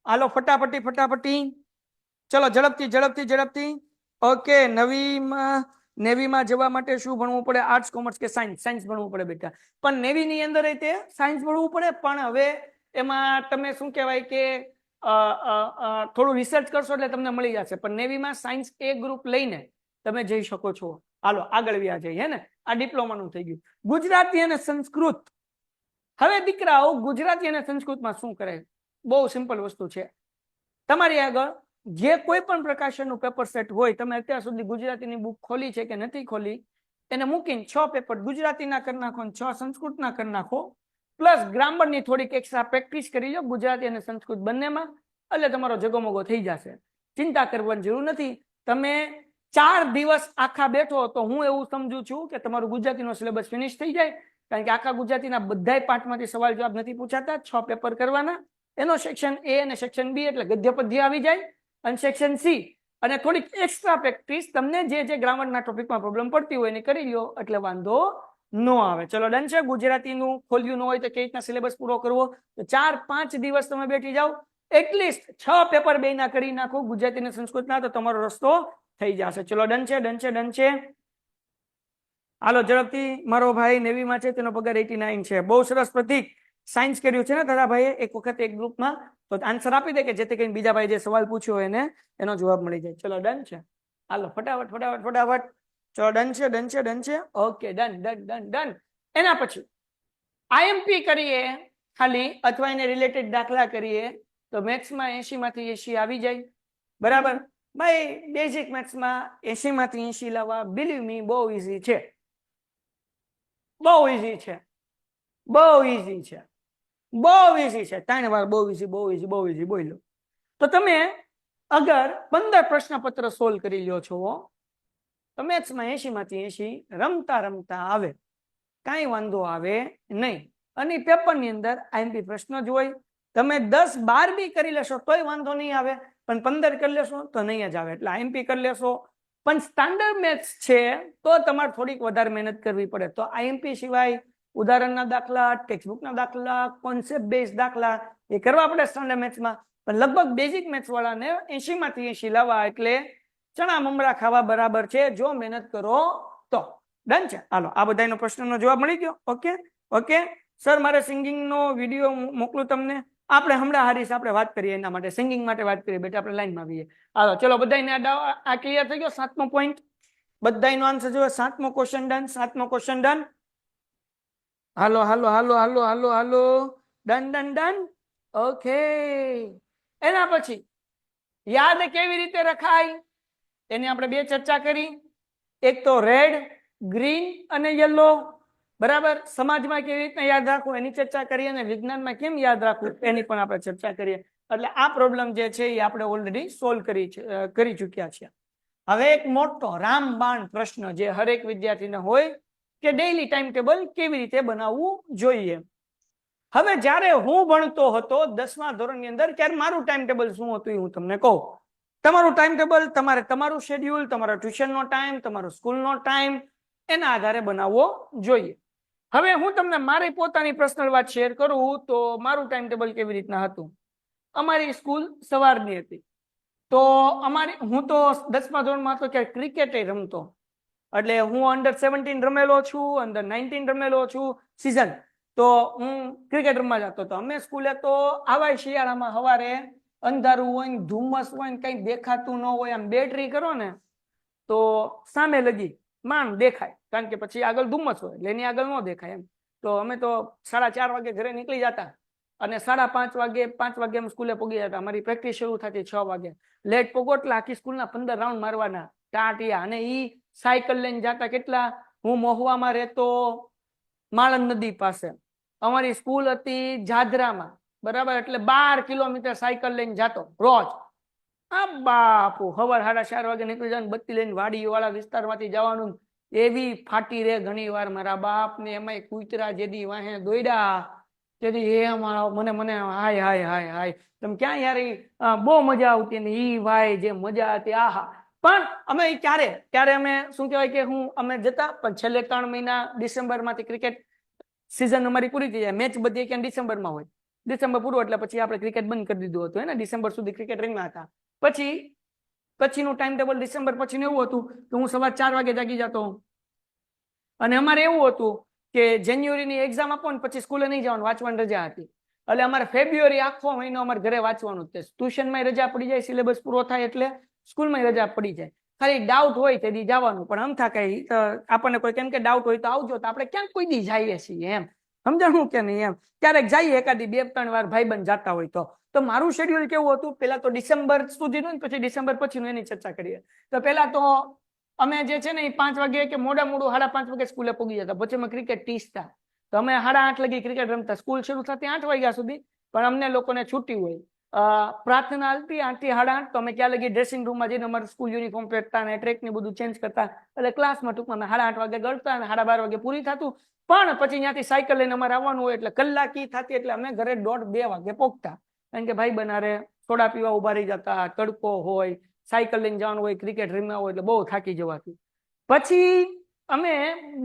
S2: હાલો ફટાફટી ફટાફટી, ચલો ઝડપથી ઝડપથી ઝડપથી. ઓકે, નેવીમાં જવા માટે શું ભણવું પડે? આર્ટ્સ, કોમર્સ કે સાયન્સ? સાયન્સ ભણવું પડે બેટા. પણ નેવીની અંદર તે સાયન્સ ભણવું પડે, પણ હવે એમાં તમે શું કહેવાય કે થોડું રિસર્ચ કરશો એટલે તમને મળી જશે. પણ નેવીમાં સાયન્સ એ ગ્રુપ લઈને તમે જઈ શકો છો. હાલો આગળ વ્યા જઈએ ને. આ ડિપ્લોમાનું થઈ ગયું. ગુજરાતી અને સંસ્કૃત. હવે દીકરાઓ ગુજરાતી અને સંસ્કૃતમાં શું કરે? બહુ સિમ્પલ વસ્તુ છે. તમારી આગળ જે કોઈ પણ પ્રકાશનનું પેપર સેટ હોય, તમે અત્યાર સુધી ગુજરાતીની બુક ખોલી છે કે નથી ખોલી, એને મૂકીને 6 પેપર ગુજરાતીના કરી નાખો અને 6 સંસ્કૃતના કરી નાખો, પ્લસ ગ્રામરની થોડીક એક્સ્ટ્રા પ્રેક્ટિસ કરી લો ગુજરાતી અને સંસ્કૃત બંનેમાં, એટલે તમારો જગોમગો થઈ જશે. ચિંતા કરવાની જરૂર નથી. તમે 4 દિવસ આખા બેઠો તો હું એવું સમજુ છું કે તમારું ગુજરાતીનો સિલેબસ ફિનિશ થઈ જાય. કારણ કે આખા ગુજરાતીના બધાય પાઠમાંથી સવાલ જવાબ નથી પૂછાતા. 6 પેપર કરવાના. એનો સેક્શન એ અને સેક્શન બી એટલે ગદ્ય પદ્ય આવી જાય, અને સેક્શન સી અને થોડીક એક્સ્ટ્રા પ્રેક્ટિસ તમને જે ગ્રામરના ટોપિકમાં પ્રોબ્લેમ પડતી હોય એને કરી લો એટલે વાંધો ન આવે. ચલો ડન છે. ગુજરાતીનું ખોલ્યું ન હોય તો કેવી રીતના સિલેબસ પૂરો કરવો? તો 4-5 દિવસ તમે બેઠી જાઓ, એટલીસ્ટ 6 પેપર બેના કરી નાખો ગુજરાતી અને સંસ્કૃતના, તો તમારો રસ્તો થઈ જશે. ચલો ડન છે, ડન છે, ડન છે. હાલો ઝડપથી. મારો ભાઈ નેવીમાં છે, તેનો પગાર 89 છે. બહુ સરસ પ્રતીક. સાયન્સ કર્યું છે ને તારા ભાઈએ? એક વખત એક ગ્રુપમાં તો આન્સર આપી દે કે જેથી કરીને બીજા ભાઈ જે સવાલ પૂછ્યો એને એનો જવાબ મળી જાય. ચલો ડન છે. હાલો ફટાફટ ફટાફટ ફટાફટ. ચલો ડન છે, ડન છે, ડન છે. Okay done done done done. એના પછી આઈએમપી કરીએ ખાલી, અથવા એને રિલેટેડ દાખલા કરીએ તો મેથ્સમાં 80 માંથી 80 આવી જાય. બરાબર ભાઈ? બેઝિક મેથ્સમાં 80 માંથી 80 લાવવા બિલીવ મી બહુ ઈઝી છે. બહુ ઈઝી છે. બહુ ઈઝી છે. બહુ ઈઝી છે. 3 વાર બહુ ઈઝી, બહુ ઈઝી, બહુ ઈઝી બોલો. તો તમે અગર 15 પ્રશ્નપત્ર સોલ્વ કરી લ્યો છો તો મેથ્સમાં 80 માંથી 80 રમતા રમતા આવે, કાંઈ વાંધો આવે નહીં. અને પેપરની અંદર આઈએમપી પ્રશ્ન જ હોય. તમે 10-12 બી કરી લેશો તોય વાંધો નહીં આવે, પણ 15 કરી લેશો તો નહીં જ આવે. એટલે આઈએમપી કરી લેશો. પણ સ્ટાન્ડર્ડ મેથ્સ છે તો તમારે થોડીક વધારે મહેનત કરવી પડે. તો આઈએમપી સિવાય ઉદાહરણના દાખલા, ટેક્સ્ટબુકના દાખલા, કોન્સેપ્ટ બેઝ દાખલા એ કરવા પડે સ્ટાન્ડર્ડ મેથ્સમાં. પણ લગભગ બેઝિક મેથ્સ વાળાને 80 માંથી 80 લાવવા એટલે ચણા મમરા ખાવા બરાબર છે, જો મહેનત કરો તો. ડન છે. હાલો આ બધાનો પ્રશ્નનો જવાબ મળી ગયો. ઓકે ઓકે સર, મારે સિંગિંગનો વિડીયો મોકલું તમને. આપણે હમણાં હારીશ આપણે વાત કરીએ એના માટે, સિંગિંગ માટે વાત કરીએ બેટા. આપણે લાઈનમાં આવીએ. હાલો ચલો બધાને આ ક્લિયર થઈ ગયો? 7મો પોઈન્ટ બધાનો આન્સર જોયો. 7મો ક્વેશ્ચન ડન. 7મો question done. Hello hello hello hello hello hello. Done done done. Okay. એના પછી યાદ કેવી રીતે રખાય એની આપણે 2 ચર્ચા કરી. એક તો રેડ, ગ્રીન અને યલો. બરાબર? સમાજમાં કેવી રીતના યાદ રાખવું એની ચર્ચા કરીએ, અને વિજ્ઞાનમાં કેમ યાદ રાખવું એની પણ આપણે ચર્ચા કરીએ. એટલે આ પ્રોબ્લેમ જે છે એ આપણે ઓલરેડી સોલ્વ કરી ચૂક્યા છીએ. હવે એક મોટો રામબાણ પ્રશ્ન જે હરેક વિદ્યાર્થીને હોય કે ડેઈલી ટાઈમ ટેબલ કેવી રીતે બનાવવું જોઈએ. હવે જ્યારે હું ભણતો હતો 10મા ધોરણની અંદર, ત્યારે મારું ટાઈમ ટેબલ શું હતું એ હું તમને કહું. તમારું ટાઈમ ટેબલ તમારે તમારું શેડ્યુલ, તમારો ટ્યુશનનો ટાઈમ, તમારો સ્કૂલનો ટાઈમ એના આધારે બનાવવો જોઈએ. હવે હું તમને મારી પોતાની પર્સનલ વાત શેર કરું તો મારું ટાઈમ ટેબલ કેવી રીતના હતું. અમારી સ્કૂલ સવારની હતી, તો હું તો 10મા ધોરણમાં હતો ત્યારે ક્રિકેટ રમતો. એટલે હું અંડર 17 રમેલો છું, અંડર 19 રમેલો છું સિઝન. તો હું ક્રિકેટ રમવા જતો હતો. અમે સ્કૂલે તો આવા શિયાળામાં સવારે અંધારું હોય ને ધુમ્મસ હોય ને કઈ દેખાતું ન હોય, આમ બેટરી કરો ને તો સામે લગી માંડ દેખાય, કારણ કે પછી આગળ ધુમ્મસ હોય એટલે એની આગળ ન દેખાય એમ. તો અમે તો 4:30 વાગે ઘરે નીકળી જતા અને 5:30 વાગે અમે સ્કૂલે પહોંચી જતા. અમારી પ્રેક્ટિસ શરૂ થતી 6 વાગે. લેટ પગો એટલે આખી સ્કૂલના 15 રાઉન્ડ મારવાના ટાટિયા. અને ઈ સાયકલ લઈને જતા. કેટલા? હું મહુવામાં રહેતો માળન નદી પાસે, અમારી સ્કૂલ હતી જાદરામાં. બરાબર? એટલે 12 કિલોમીટર સાયકલ લઈને જતો રોજ. આ બાપુ સવાર 4:30 વાગે નીકળી જવાનું, બત્તી લઈને વાડીઓ વાળા વિસ્તારમાંથી જવાનું. એવી ફાટી રે ઘણી વાર મારા બાપ ને. એમાંય કૂતરા જેદી વાહે દોડ્યા તેથી એ અમારા મને હાય હાય હાય હાય. તમે ક્યાં યાર, બહુ મજા આવતી. ને ઈ ભાઈ જે મજા હતી, આહા. પણ અમે ત્યારે અમે શું કહેવાય કે અમે જતા, પણ છેલ્લે 3 મહિના ડિસેમ્બર માંથી ક્રિકેટ સિઝન અમારી પૂરી થઈ જાય. મેચ બધી ક્યાં ડિસેમ્બરમાં હોય. ડિસેમ્બર પૂરું એટલે પછી આપણે ક્રિકેટ બંધ કરી દીધું હતું. ડિસેમ્બર સુધી ક્રિકેટ રમ્યા હતા. પછીનું ટાઈમ ટેબલ ડિસેમ્બર પછીનું એવું હતું કે હું સવાર 4 વાગે જાગી જતો. અને અમારે એવું હતું કે જાન્યુઆરીની એક્ઝામ આપો ને પછી સ્કૂલે નહીં જવાનું, વાંચવાની રજા હતી. એટલે અમારે ફેબ્રુઆરી આખો મહિનો અમારે ઘરે વાંચવાનું જ છે. ટ્યુશનમાં રજા પડી જાય, સિલેબસ પૂરો થાય એટલે સ્કૂલમાં રજા પડી જાય. ખાલી ડાઉટ હોય તેથી જવાનું, પણ અમથા કઈ આપણને કોઈ કેમ કે ડાઉટ હોય તો આવજો, તો આપણે ક્યાંક કોઈ દી જઈએ છીએ એમ, સમજાણું કે નહીં એમ. ક્યારેક જઈએ એકાદી 2-3 વાર ભાઈબંધ જાતા હોય તો મારું શેડ્યુલ કેવું હતું, પેલા તો ડિસેમ્બર સુધીનું, પછી ડિસેમ્બર પછીનું એની ચર્ચા કરીએ. તો પેલા તો અમે જે છે ને એ 5 વાગે કે મોડું 5:30 વાગે સ્કૂલે પહોંચી જતા. પછી અમે ક્રિકેટ ટીસતા, તો અમે 8:30 લગી ક્રિકેટ રમતા. સ્કૂલ શરૂ થતી 8 વાગ્યા સુધી, પણ અમને લોકોને છૂટી હોય. પ્રાર્થના હાલતી 8 થી 8:30, તો અમે ક્યાં લગી ડ્રેસિંગ રૂમમાં જઈને અમારું સ્કૂલ યુનિફોર્મ પહેરતા અને ટ્રેક ને બધું ચેન્જ કરતા. એટલે ક્લાસમાં ટૂંકમાં 8:30 વાગે ગળતા અને 12:30 વાગે પૂરી થતું. પણ પછી ત્યાંથી સાયકલ લઈને અમારે આવવાનું હોય, એટલે કલાકી થતી, એટલે અમે ઘરે 1:30-2 વાગે પહોંચતા. કારણ કે ભાઈ બનારે સોડા પીવા ઉભા રહી જતા, તડકો હોય, સાયકલ લઈને જવાનું હોય, ક્રિકેટ રમ્યા હોય, એટલે બહુ થાકી જવાતું. પછી અમે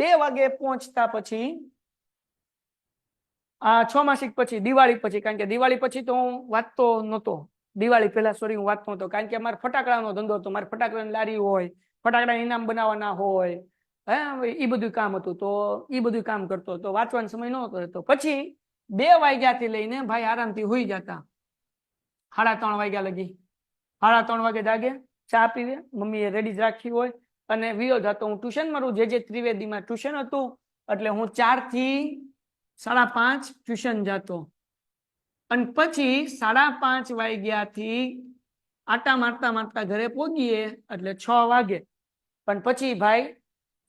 S2: 2 વાગે પહોંચતા. પછી 6 માસિક પછી, દિવાળી પછી, કારણ કે દિવાળી પછી તો હું વાંચતો નહોતો. દિવાળી પહેલા હું વાંચતો નહોતો, કારણ કે અમારે ફટાકડાનો ધંધો હતો. મારે ફટાકડાની લારી હોય, ફટાકડા ઇનામ બનાવવાના હોય, એ બધું કામ હતું. તો એ બધું કામ કરતો, તો વાંચવાનો સમય નહોતો રહેતો. પછી 2 વાગ્યાથી લઈને ભાઈ આરામથી હુઈ જતા 3:30 વાગ્યા લગી. 3:30 વાગે જાગે, ચા પીવે, મમ્મીએ રેડી જ રાખી હોય, અને વિયો જતો. હું ટ્યુશન મારું જે ત્રિવેદીમાં ટ્યુશન હતું, એટલે હું 4 થી 5:30 ટ્યુશન જતો. અને પછી 5:30 વાગ્યાથી આટા મારતા ઘરે પહોંચીએ એટલે 6 વાગે. પણ પછી ભાઈ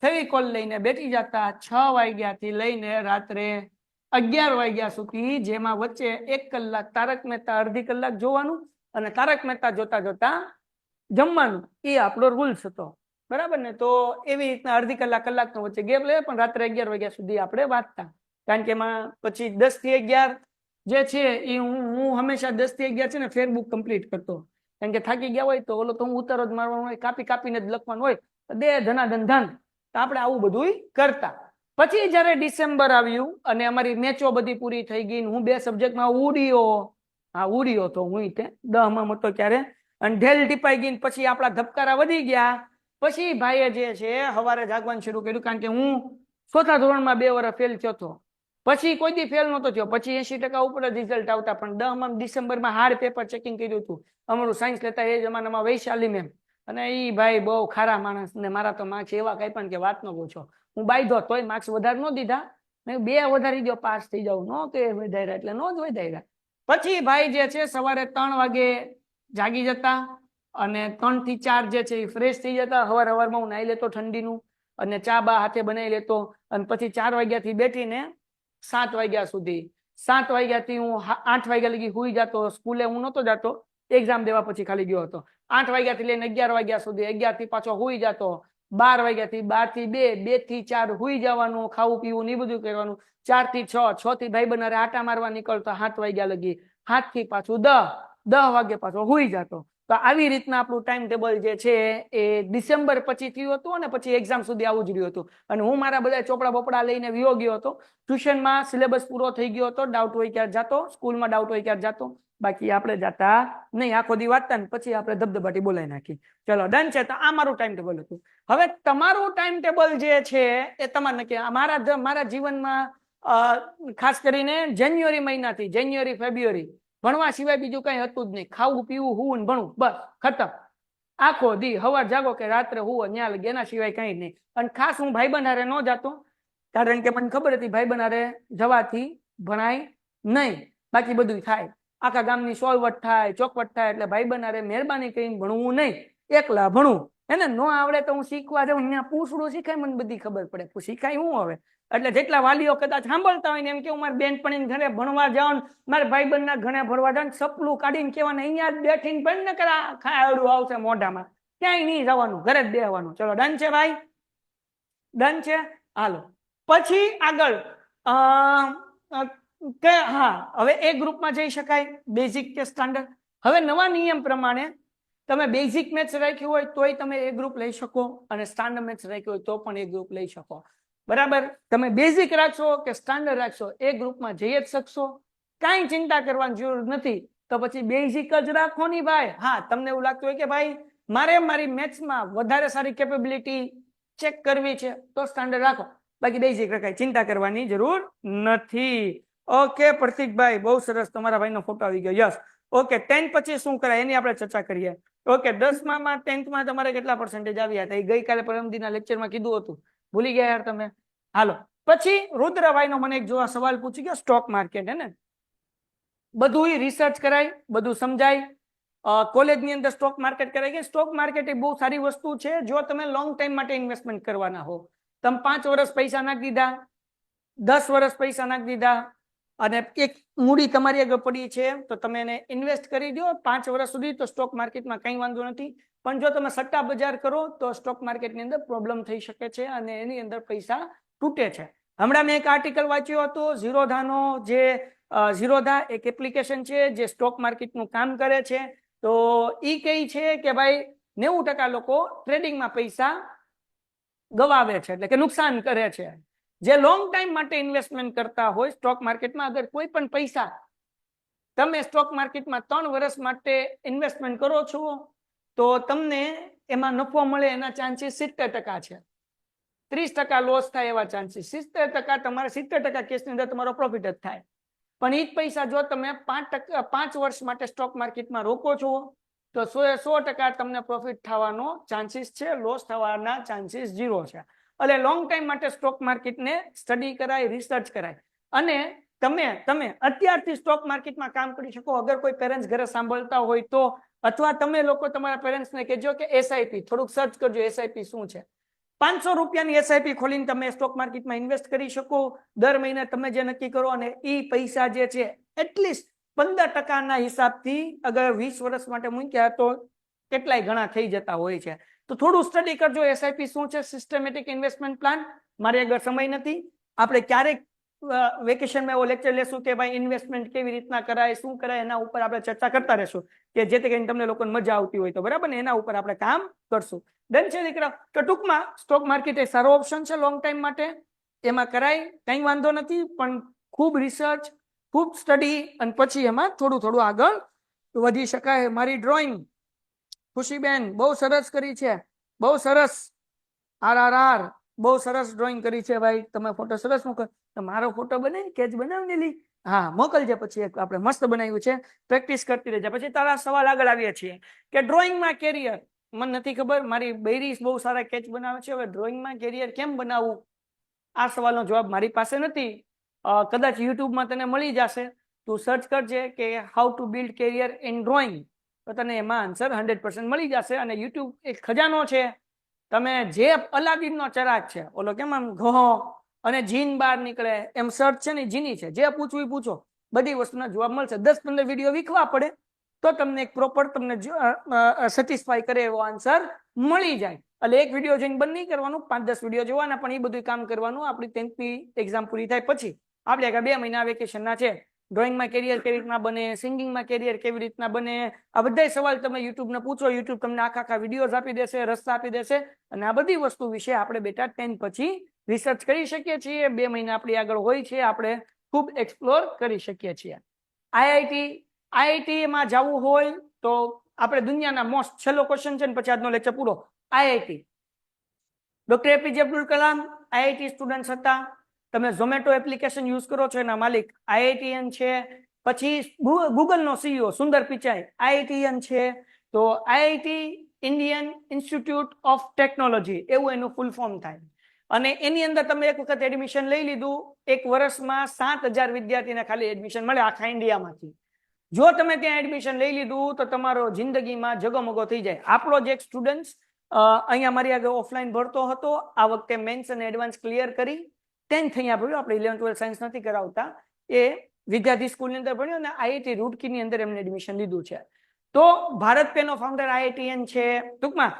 S2: ફેવિકોલ લઈને બેઠી જતા 6 વાગ્યાથી લઈને રાત્રે 11 વાગ્યા સુધી, જેમાં વચ્ચે 1 કલાક તારક મહેતા અડધી કલાક જોવાનું, અને તારક મહેતા જોતા જોતા જમવાનું. એ આપણો રૂલ્સ હતો, બરાબર ને. તો એવી રીતના અડધી કલાકનો વચ્ચે ગેપ લે, પણ રાત્રે 11 વાગ્યા સુધી આપણે વાંચતા. કારણ કે એમાં પછી 10 થી 11 જે છે એ હું હંમેશા 10 થી 11 છે ને ફેરબુક કમ્પ્લીટ કરતો. કારણ કે થાકી ગયા હોય તો ઓલો તો હું ઉતારો જ મારવાનો હોય, કાપીને જ લખવાનું હોય, દે ધનાધન ધન. તો આપણે આવું બધું કરતા. પછી જયારે ડિસેમ્બર આવ્યું અને અમારી મેચો બધી પૂરી થઈ ગઈ, હું 2 સબ્જેક્ટમાં ઉડીયો તો હું 10માં હતો ત્યારે, અને ઢેલ ટીપાઈ ગઈ. પછી આપણા ધબકારા વધી ગયા. પછી ભાઈએ જે છે સવારે જાગવાનું શરૂ કર્યું, કારણ કે હું 4થા ધોરણમાં 2 વર્ષ ફેલ થયો હતો. પછી કોઈ દી ફેલ નહોતો થયો. પછી 80% ઉપર રિઝલ્ટ આવતા. પણ 10માં ડિસેમ્બરમાં હાર્ડ પેપર ચેકિંગ કર્યું હતું. અમારું સાયન્સ લેતા એ જમાનામાં વૈશાલી મેમ, અને એ ભાઈ બહુ ખારા માણસ, ને મારા તો માર્ક્સ એવા કઈ પણ કે વાત ન પૂછો. હું બાયધો તોય માર્ક્સ વધારે ન દીધા, મેં 2 વધારી દો, પાસ થઈ જાવ. નો કે વધાર્યા એટલે નો જ વધાર્યા. પછી ભાઈ જે છે સવારે 3 વાગે જાગી જતા, અને 3 થી 4 જે છે એ ફ્રેશ થઈ જતા. હવારમાં હું નાઈ લેતો ઠંડીનું, અને ચા બા હાથે બનાવી લેતો. અને પછી 4 વાગ્યાથી બેઠીને 7 વાગ્યા સુધી, 7 વાગ્યાથી હું 8 વાગ્યા લગી હુઈ જતો. સ્કૂલે હું નહોતો જતો, એક્ઝામ દેવા પછી ખાલી ગયો હતો. 8 વાગ્યાથી લઈને 11 વાગ્યા સુધી, 11 થી પાછો હુઈ જતો. 12 વાગ્યાથી 12 થી 2, 2 થી 4 હુઈ જવાનું, ખાવું પીવું ને બધું કરવાનું. 4 થી 6, 6 થી ભાઈ બનારે આટા મારવા નીકળતો 7 વાગ્યા લગી. 7 થી પાછું 10 વાગે પાછો હુઈ જતો. તો આવી રીતના આપણું ટાઈમ ટેબલ જે છે એ ડિસેમ્બર પછી થયું હતું, અને પછી એક્ઝામ સુધી આવું જ રહ્યું હતું. અને હું મારા બધા ચોપડા બોપડા લઈને વિયો ગયો હતો. ટ્યુશનમાં સિલેબસ પૂરો થઈ ગયો હતો. ડાઉટ હોય ત્યારે જાતો, સ્કૂલમાં ડાઉટ હોય ત્યારે જાતો, બાકી આપણે જાતા નહીં. આખો દી વાંચતા ને પછી આપણે ધબધબાટી બોલાવી નાખી. ચલો ડન છે. તો આ મારું ટાઈમ ટેબલ હતું. હવે તમારું ટાઈમ ટેબલ જે છે એ તમારે નક્કી. મારા જીવનમાં ખાસ કરીને જાન્યુઆરી મહિનાથી ફેબ્રુઆરી ભણવા સિવાય બીજું કઈ હતું જ નહીં. ખાવું પીવું હુવું ને ભણવું, બસ ખતમ. આખો દી સવાર જાગો કે રાત્રે હુવો, ન્યા લગે, એના સિવાય કઈ નહીં. અને ખાસ હું ભાઈબંધ હારે ન જાતો, કારણ કે મને ખબર હતી ભાઈબંધ હારે જવાથી ભણાય નહીં, બાકી બધું થાય. આખા ગામની સોલવટ થાય, ચોકવટ થાય. એટલે ભાઈબંધ હારે મહેરબાની કરીને ભણવું નહીં, એકલા ભણવું. એને ન આવડે તો હું શીખવા જાઉં, ત્યાં પૂછડું શીખાય, મને બધી ખબર પડે. શીખાય હું હવે. એટલે જેટલા વાલીઓ કદાચ સાંભળતા હોય ને એમ કે મારે બેનપણીને ઘરે ભણવા જાઉં, મારે ભાઈબંધના ઘરે ભણવા જાઉં, સપલું કાઢીને કહેવાને અહીંયા જ બેઠીને પણ ન કરા ખાયડું આવશે મોઢામાં, ક્યાંય નહીં જવાનું, ઘરે જ બેહવાનું. ચલો ડન છે ભાઈ, ડન છે. હાલો પછી આગળ હા, હવે એ ગ્રુપમાં જઈ શકાય, બેઝિક કે સ્ટાન્ડર્ડ. હવે નવા નિયમ પ્રમાણે તમે બેઝિક મેથ્સ રાખ્યું હોય તોય તમે એ ગ્રુપ લઈ શકો, અને સ્ટાન્ડર્ડ મેથ્સ રાખ્યું હોય તો પણ એ ગ્રુપ લઈ શકો. બરાબર. તમે બેઝિક રાખશો કે સ્ટાન્ડર્ડ રાખશો, એ ગ્રુપમાં જઈ જ શકશો. કાંઈ ચિંતા કરવાની જરૂર નથી. તો પછી બેઝિક જ રાખો ની ભાઈ. હા, તમને એવું લાગતું હોય કે ભાઈ મારે મારી મેથ્સમાં વધારે સારી કેપેબિલિટી ચેક કરવી છે તો સ્ટાન્ડર્ડ રાખો, બાકી બેઝિક રખાય, ચિંતા કરવાની જરૂર નથી. ઓકે પ્રતિકભાઈ, બહુ સરસ, તમારા ભાઈનો ફોટો આવી ગયો. યસ. ઓકે, 10 પછી શું કરાય એની આપણે ચર્ચા કરીએ. ઓકે, 10માં 10thમાં તમારે કેટલા પર્સન્ટેજ આવ્યા હતા? એ ગઈકાલે પરમદિના લેક્ચરમાં કીધું હતું, ભૂલી ગયા યાર તમે. હાલો, પછી રુદ્રભાઈનો મને એક જો સવાલ પૂછી ગયો, સ્ટોક માર્કેટ હે ને, બધું રિસર્ચ કરાય, બધું સમજાય. કોલેજની અંદર સ્ટોક માર્કેટ કરાય કે સ્ટોક માર્કેટ એ બહુ સારી વસ્તુ છે જો તમે લોંગ ટાઈમ માટે ઇન્વેસ્ટમેન્ટ કરવાના હો. તમે 5 વર્ષ પૈસા નાખી દીધા, 10 વર્ષ પૈસા નાખી દીધા અને એક મૂડી તમારી આગળ પડી છે તો તમે એને ઇન્વેસ્ટ કરી દો 5 વર્ષ સુધી, તો સ્ટોક માર્કેટમાં કંઈ વાંધો નથી. પણ જો તમે સટ્ટા બજાર કરો તો સ્ટોક માર્કેટની અંદર પ્રોબ્લેમ થઈ શકે છે અને એની અંદર પૈસા તૂટે છે. હમણાં મેં એક આર્ટિકલ વાંચ્યો હતો, ઝીરોધાનો જે ઝીરોધા એક એપ્લિકેશન છે જે સ્ટોક માર્કેટનું કામ કરે છે. તો ઈ કહે છે કે ભાઈ 90% લોકો ટ્રેડિંગમાં પૈસા ગવાવે છે, એટલે કે નુકસાન કરે છે. જે લોંગ ટાઈમ માટે ઇન્વેસ્ટમેન્ટ કરતા હોય સ્ટોક માર્કેટમાં, અગર કોઈ પણ પૈસા તમે સ્ટોક માર્કેટમાં 3 વર્ષ માટે ઇન્વેસ્ટમેન્ટ કરો છો તો તમને એમાં નફો મળે એના ચાન્સીસ 70% છે. 30% લોસ થાય એવા ચાન્સીસ, 70% તમારે 70% કેસની અંદર તમારો પ્રોફિટ જ થાય. પણ એ જ પૈસા જો તમે 5 વર્ષ માટે સ્ટોક માર્કેટમાં રોકો છો તો 100% તમને પ્રોફિટ થવાનો ચાન્સીસ છે, લોસ થવાના ચાન્સીસ 0 છે. એટલે લોંગ ટાઈમ માટે સ્ટોક માર્કેટને સ્ટડી કરાય, રિસર્ચ કરાય. અને તમે અત્યારથી સ્ટોક માર્કેટમાં કામ કરી શકો. અગર કોઈ પેરેન્ટ્સ ઘરે સાંભળતા હોય તો, અથવા તમે લોકો તમારા પેરેન્ટ્સને કહેજો કે એસઆઈપી થોડુંક સર્ચ કરજો, એસઆઈપી શું છે. 500 રૂપિયાની એસઆઈપી ખોલીને તમે સ્ટોક માર્કેટમાં ઇન્વેસ્ટ કરી શકો. દર મહિને તમે જે નક્કી કરો અને એ પૈસા જે છે એટલીસ્ટ 15%ના હિસાબથી અગર 20 વર્ષ માટે મૂક્યા તો કેટલાય ઘણા થઈ જતા હોય છે. તો થોડું સ્ટડી કરજો એસઆઈપી શું છે, સિસ્ટમેટિક ઇન્વેસ્ટમેન્ટ પ્લાન. મારે આગળ સમય નથી, આપણે ક્યારેક વેકેશનમાં એવો લેક્ચર લેશું કે ભાઈ ઇન્વેસ્ટમેન્ટ કેવી રીતના કરાય, શું કરાય, એના ઉપર આપણે ચર્ચા કરતા રહેશું કે જેથી કરીને તમને લોકોને મજા આવતી હોય તો બરાબર ને, એના ઉપર આપણે કામ કરશું. ડન છે દીકરા? તો ટૂંકમાં સ્ટોક માર્કેટ એ સારો ઓપ્શન છે લોંગ ટાઈમ માટે, એમાં કરાય, કંઈ વાંધો નથી. પણ ખૂબ રિસર્ચ, ખૂબ સ્ટડી અને પછી એમાં થોડું આગળ વધી શકાય. મારી ડ્રોઈંગ ખુશીબેન બહુ સરસ કરી છે, બહુ સરસ. RRR બહુ સરસ ડ્રોઈંગ કરી છે ભાઈ, તમે ફોટો સરસ મોકલ. મારો ફોટો બનાવી કેચ બનાવી લી, હા મોકલજે. પછી એક આપણે મસ્ત બનાવ્યું છે, પ્રેક્ટિસ કરતી રહેજે. પછી તારા સવાલ આગળ આવીએ છીએ કે ડ્રોઈંગમાં કેરિયર. મને નથી ખબર, મારી બૈરી બહુ સારા કેચ બનાવે છે. હવે ડ્રોઈંગમાં કેરિયર કેમ બનાવવું, આ સવાલનો જવાબ મારી પાસે નથી. કદાચ યુટ્યુબમાં તને મળી જશે, તું સર્ચ કરજે કે how to build career in drawing, તો તને એમાં આન્સર 100% મળી જશે. અને યુટ્યુબ એક ખજાનો છે. તમે જે અલાદીનનો ચરાગ છે, ઓલો કેમ આમ ઘો અને જીન બહાર નીકળે એમ સર્ચ છે ને જીની છે, જે પૂછવું એ પૂછો, બધી વસ્તુના જવાબ મળશે. 10-15 વિડીયો વીખવા પડે તો તમને એક પ્રોપર તમને સેટિસ્ફાય કરે એવો આન્સર મળી જાય. એટલે એક વિડીયો જોઈને બંધ નહીં કરવાનું, 5-10 વિડીયો જોવાના, પણ એ બધું કામ કરવાનું. આપણી 10th એક્ઝામ પૂરી થાય પછી આપણે આગળ 2 મહિના વેકેશનના છે. ડ્રોઈંગમાં કેરિયર કેવી રીતના બને, સિંગિંગમાં કેરિયર કેવી રીતના બને, આ બધા સવાલ તમે યુટ્યુબને પૂછો, યુટ્યુબ તમને આખા વિડીયોઝ આપી દેશે, રસ્તા આપી દેશે. અને આ બધી વસ્તુ વિશે આપણે બેટા 10 પછી રિસર્ચ કરી શકીએ છીએ. 2 મહિના આપણી આગળ હોય છે, આપણે ખૂબ એક્સપ્લોર કરી શકીએ છીએ. આઈઆઈટી માં જવું હોય તો આપણે દુનિયાના મોસ્ટ, છેલ્લો ક્વેશ્ચન છે ને પછી આજનો લેક્ચર પૂરો. IIT, doctor APJ Abdul Kalam IIT student હતા. તમે ઝોમેટો એપ્લિકેશન યુઝ કરો છો એના માલિક આઈઆઈટીએન છે. પછી ગૂગલનો સીઈઓ સુંદર પિચાઈ આઈઆઈટીએન છે. તો IIT Indian institute of technology એવું એનું ફૂલ ફોર્મ થાય. અને એની અંદર તમે એક વખત એડમિશન લઈ લીધું, એક વર્ષમાં 7,000 વિદ્યાર્થીને ખાલી એડમિશન મળે આખા ઇન્ડિયામાંથી. જો તમે ત્યાં એડમિશન લઈ લીધું તો તમારો જિંદગીમાં જગમગો થઈ જાય. આપણો જ એક સ્ટુડન્ટ અહીંયા મારી આગળ ઓફલાઈન ભણતો હતો, આ વખતે મેન્સ અને એડવાન્સ ક્લિયર કરી 10th અહીંયા ભણ્યો. આપણે 11th-12th સાયન્સ નથી કરાવતા, એ વિદ્યાર્થી સ્કૂલની અંદર ભણ્યો અને આઈઆઈટી રૂડકીની અંદર એમને એડમિશન લીધું છે. તો ભારત પેનો ફાઉન્ડર આઈઆઈટીએન છે. ટૂંકમાં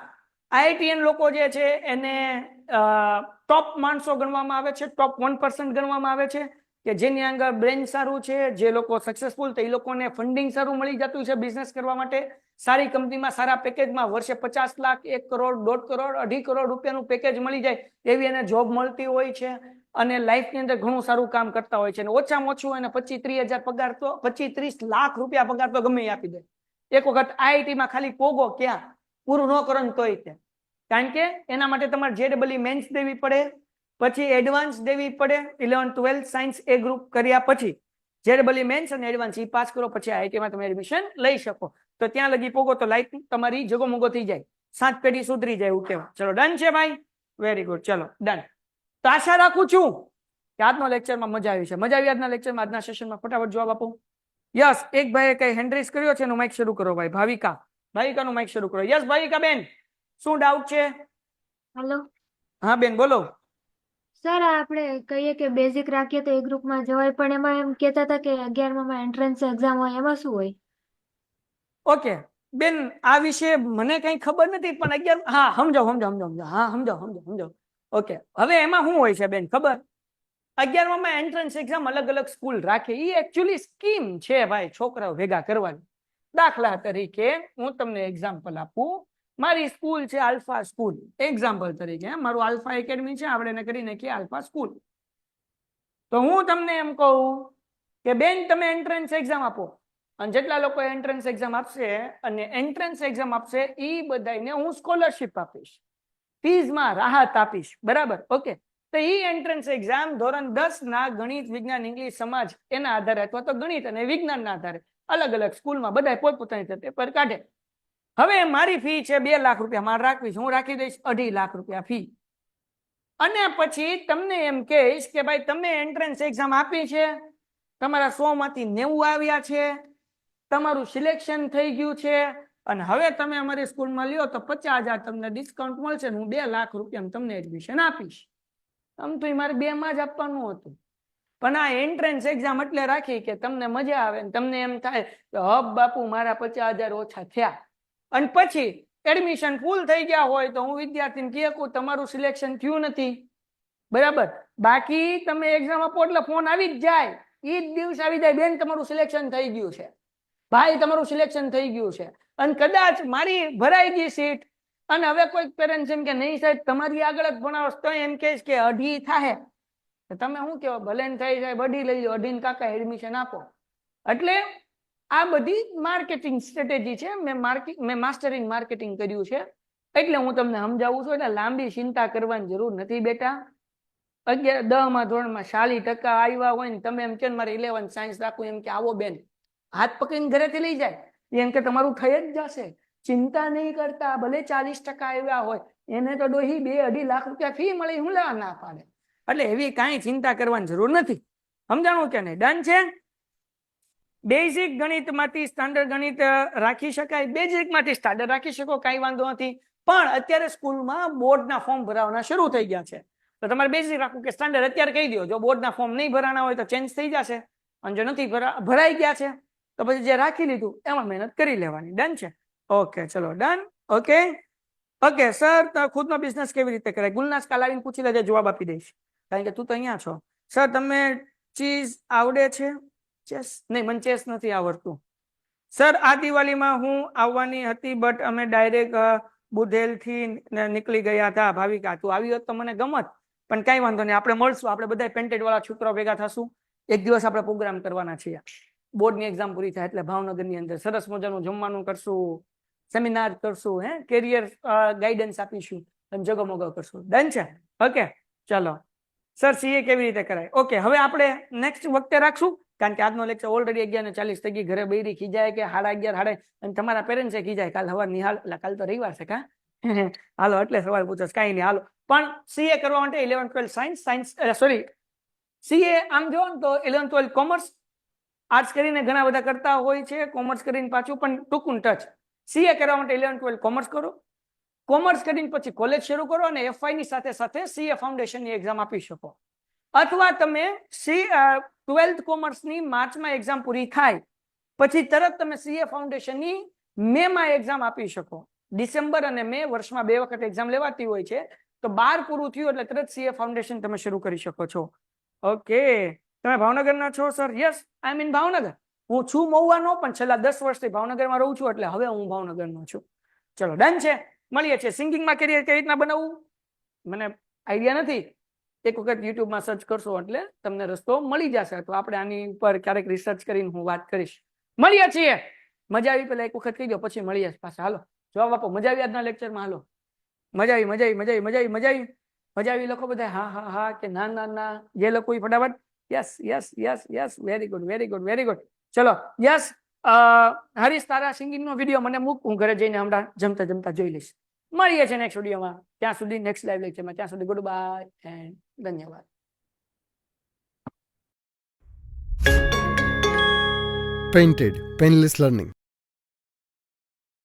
S2: આઈઆઈટીએન લોકો જે છે એને ટોપ માણસો ગણવામાં આવે છે, ટોપ 1% ગણવામાં આવે છે, કે જેની આગળ બ્રેન સારું છે, જે લોકો સક્સેસફુલ, તો એ લોકોને ફંડિંગ સારું મળી જતું છે બિઝનેસ કરવા માટે. સારી કંપનીમાં સારા પેકેજમાં વર્ષે 50 લાખ, 1 કરોડ, 1.5 કરોડ, 2.5 કરોડ રૂપિયાનું પેકેજ મળી જાય એવી એને જોબ મળતી હોય છે. અને લાઈફની અંદર ઘણું સારું કામ કરતા હોય છે. અને ઓછામાં ઓછું એને 25-30 હજાર પગાર, તો 25-30 લાખ રૂપિયા પગાર તો ગમે આપી દે. એક વખત આઈઆઈટીમાં ખાલી પોગો ક્યાં પૂરું ન કરો ને તોય તે, કારણ કે એના માટે તમારે JEE મેન્સ દેવી પડે, પછી એડવાન્સ દેવી પડે. 11th-12th સાયન્સ એ ગ્રુપ કર્યા પછી JEE મેન્સ અને એડવાન્સ ઈ પાસ કરો પછી IIT માં તમે એડમિશન લઈ શકો. તો ત્યાં લગી પોગો તો લાઈફ તમારી જગોમગો થઈ જાય, 7 પેઢી સુધરી જાય એવું કહેવાય. ચલો ડન છે ભાઈ, વેરી ગુડ, ચલો ડન. તો આશા રાખું છું કે આજનો લેક્ચરમાં મજા આવી છે. મજા આવી આજના લેક્ચરમાં, આજના સેશનમાં? ફટાફટ જવાબ આપો. યસ, એક ભાઈએ કઈ હેન્ડ રેઝ કર્યો છે એનું માઇક શરૂ કરો ભાઈ. ભાવિકાનું માઇક શરૂ કરો. યસ ભાવિકા બેન, શું ડાઉટ છે?
S1: હેલો
S2: હા બેન બોલો.
S1: સર, આપણે કહીએ કે બેઝિક રાખીએ તો એ ગ્રુપમાં જવાય, પણ એમાં એમ કહેતા હતા કે 11માં એન્ટ્રન્સ એક્ઝામ હોય, એમાં શું હોય?
S2: ઓકે બેન, આ વિશે મને કઈ ખબર નથી, પણ 11, હા સમજાવ. ઓકે, હવે એમાં શું હોય છે બેન ખબર? 11માં એન્ટ્રન્સ એક્ઝામ અલગ અલગ સ્કૂલ રાખે, એ એકચ્યુઅલી સ્કીમ છે ભાઈ, છોકરાઓ ભેગા કરવાની. દાખલા તરીકે હું તમને એક્ઝામ્પલ આપું. મારી સ્કૂલ છે આલ્ફા સ્કૂલ, એક્ઝામ્પલ તરીકે મારું આલ્ફા એકેડમી છે, આપણે એને કરીને કે આલ્ફા સ્કૂલ. તો હું તમને એમ કહું કે બેન તમે એન્ટ્રન્સ એક્ઝામ આપો, અને જેટલા લોકો એન્ટ્રન્સ એક્ઝામ આપશે અને એન્ટ્રન્સ એક્ઝામ આપશે એ બધાને હું સ્કોલરશિપ આપીશ, ફીઝમાં રાહત આપીશ, બરાબર? ઓકે, તો એ એન્ટ્રન્સ એક્ઝામ ધોરણ 10 ના ગણિત, વિજ્ઞાન, ઇંગ્લિશ, સમાજ એના આધારે અથવા તો ગણિત અને વિજ્ઞાનના આધારે અલગ અલગ સ્કૂલમાં બધા પોતપોતાની રીતે પેપર કાઢે. હવે મારી ફી છે 2 લાખ રૂપિયા, મારે રાખવી છે, હું રાખી દઈશ 2.5 લાખ રૂપિયા ફી. અને પછી તમને એમ કહીશ કે ભાઈ તમે એન્ટ્રન્સ એક્ઝામ આપી છે, તમારા 100 માંથી 90 આવ્યા છે, તમારું સિલેક્શન થઈ ગયું છે, અને હવે તમે અમારી સ્કૂલમાં લ્યો તો 50,000 તમને ડિસ્કાઉન્ટ મળશે, હું 2 લાખ રૂપિયા તમને એડમિશન આપીશ. આમ તો મારે 2 માં જ આપવાનું હતું, પણ આ એન્ટ્રન્સ એક્ઝામ એટલે રાખી કે તમને મજા આવે, તમને એમ થાય હબ બાપુ મારા 50,000 ઓછા થયા. અને પછી એડમિશન ફૂલ થઈ ગયા હોય તો હું વિદ્યાર્થીને કહું તમારું સિલેક્શન થયું નથી, બરાબર? બાકી તમે એક્ઝામ આપો એટલે ફોન આવી જ જાય, એ જ દિવસ આવી જાય, બેન તમારું સિલેક્શન થઈ ગયું છે, ભાઈ તમારું સિલેક્શન થઈ ગયું છે. અને કદાચ મારી ભરાઈ ગઈ સીટ અને હવે કોઈ પેરેન્ટ્સ એમ કે નહીં સાહેબ તમારી આગળ જ ભણાવો, તો એમ કહેશ કે 2.5 થાય, તમે શું કહો, ભલે થઈ જાય 2.5 લઈ લો, 2.5 કાકા એડમિશન આપો. એટલે આ બધી માર્કેટિંગ સ્ટ્રેટેજી છે. મેં માસ્ટર ઇન માર્કેટિંગ કર્યું છે, એટલે હું તમને સમજાવું છું. એટલે લાંબી ચિંતા કરવાની જરૂર નથી બેટા. 10માં ધોરણમાં 40% આવ્યા હોય ને તમે એમ કે મારે 11 સાયન્સ રાખવું, એમ કે આવો બેન, હાથ પકડીને ઘરેથી લઈ જાય, એમ કે તમારું થઈ જ જશે, ચિંતા નહીં કરતા. ભલે 40% આવ્યા હોય, એને તો ડોહી 2-2.5 લાખ રૂપિયા ફી મળી, હું લેવા ના પાડે. એટલે એવી કાંઈ ચિંતા કરવાની જરૂર નથી. સમજાણું કે નહીં? ડન છે? બેઝિક ગણિતમાંથી સ્ટાન્ડર્ડ ગણિત રાખી શકાય, બેઝિકમાંથી સ્ટાન્ડર્ડ રાખી શકો, કાંઈ વાંધો નથી. પણ અત્યારે સ્કૂલમાં બોર્ડના ફોર્મ ભરાવાના શરૂ થઈ ગયા છે, તો તમારે બેઝિક રાખવું કે સ્ટાન્ડર્ડ અત્યારે કહી દો. જો બોર્ડના ફોર્મ નહીં ભરાના હોય તો ચેન્જ થઈ જશે, અને જો નથી ભરાઈ ગયા છે તો પછી જે રાખી લીધું એમાં મહેનત કરી લેવાની. ડન છે? ઓકે ચલો ડન. ઓકે સર, ખુદનો બિઝનેસ કેવી રીતે કરાય? ગુલનાસ કાલ આવીને પૂછી લેજે, જવાબ આપી દઈશ, કારણ કે તું તો અહીંયા છો. સર તમને ચીઝ આવડે છે? ચેસ નહીં, મને ચેસ નથી આવડતું. સર આ દિવાળીમાં હું આવવાની હતી, બટ અમે ડાયરેક્ટ બુધેલ થી નીકળી ગયા હતા. ભાવિકા તું આવી હોત તો મને ગમત, પણ કઈ વાંધો નહીં, આપણે મળશું, આપણે બધા પેન્ટેડ વાળા છોકરાઓ ભેગા થશું, એક દિવસ આપણે પ્રોગ્રામ કરવાના છીએ. બોર્ડની એક્ઝામ પૂરી થાય એટલે ભાવનગરની અંદર સરસ મજાનું જમવાનું કરશું, સેમિનાર કરશું, કેરિયર ગાઈડન્સ આપીશું અને જગમગો કરશું. ડન છે? ઓકે ચલો. સર સીએ કેવી રીતે કરાય? ઓકે, હવે આપણે નેક્સ્ટ વખતે રાખશું, કારણ કે આજનો લેક્ચર ઓલરેડી 11:40 થઈ ગઈ. ઘરે બૈરી ખીજાય કે 11:30 અને તમારા પેરેન્ટ્સે ખીજાય કાલ સવાર નિહાલ, એટલે કાલ તો રવિવાર છે કા હાલો, એટલે સવાલ પૂછો કઈ નહીં, હાલો. પણ સીએ કરવા માટે 11-12 સાયન્સ સીએ આમ જો ને તો 11-12 કોમર્સ, આર્ટ્સ કરીને ઘણા બધા કરતા હોય છે, કોમર્સ કરીને પાછું પણ ટૂંકું ટચ. સીએ કરવા માટે 11-12 કોમર્સ કરો, કોમર્સ કરીને પછી કોલેજ શરૂ કરો અને એફઆઈ ની સાથે સાથે સીએ ફાઉન્ડેશનની એક્ઝામ આપી શકો. અથવા તમે 12th કોમર્સની માર્ચમાં એક્ઝામ પૂરી થાય પછી તરત તમે સીએ ફાઉન્ડેશનની મેમાં એક્ઝામ આપી શકો. ડિસેમ્બર અને મે વર્ષમાં 2 વખત એક્ઝામ લેવાતી હોય છે, તો 12 પૂરું થયું એટલે તરત સીએ ફાઉન્ડેશન તમે શરૂ કરી શકો છો. ઓકે, તમે ભાવનગરના છો? Sir yes, I mean Bhavnagar. હું છું મહુવાનો, પણ છેલ્લા 10 વર્ષથી ભાવનગરમાં રહું છું, એટલે હવે હું ભાવનગરનો છું. ચલો ડન છે, મળીએ છીએ. સિંગિંગમાં કેરિયર કેવી રીતના બનાવવું મને આઈડિયા નથી, એક વખત યુટ્યુબમાં સર્ચ કરશો એટલે તમને રસ્તો મળી જશે, તો આપણે આની ઉપર ક્યારેક રિસર્ચ કરીને હું વાત કરીશ. મળીએ છીએ. મજા આવી પેલા એક વખત કહી દો, પછી મળીએ પાછા. હાલો જવાબ આપો. મજા આવી આજના લેક્ચરમાં? હાલો, મજા આવી લખો બધા હા હા હા કે ના ના ના. જે લખો એ ફટાફટ yes yes yes yes very good very good very good. ચલો યસ હરીશ, તારા સિંગિંગ નો વિડીયો મને મૂક, હું ઘરે જઈને હમણાં જમતા જમતા જોઈ લઈશ. મળીએ છીએ નેક્સ્ટ વિડીયોમાં. ત્યાં સુધી નેક્સ્ટ લાઈવ લેક્ચરમાં. ત્યાં સુધી ગુડ બાય એન્ડ ધન્યવાદ.
S3: Painted, Painless Learning.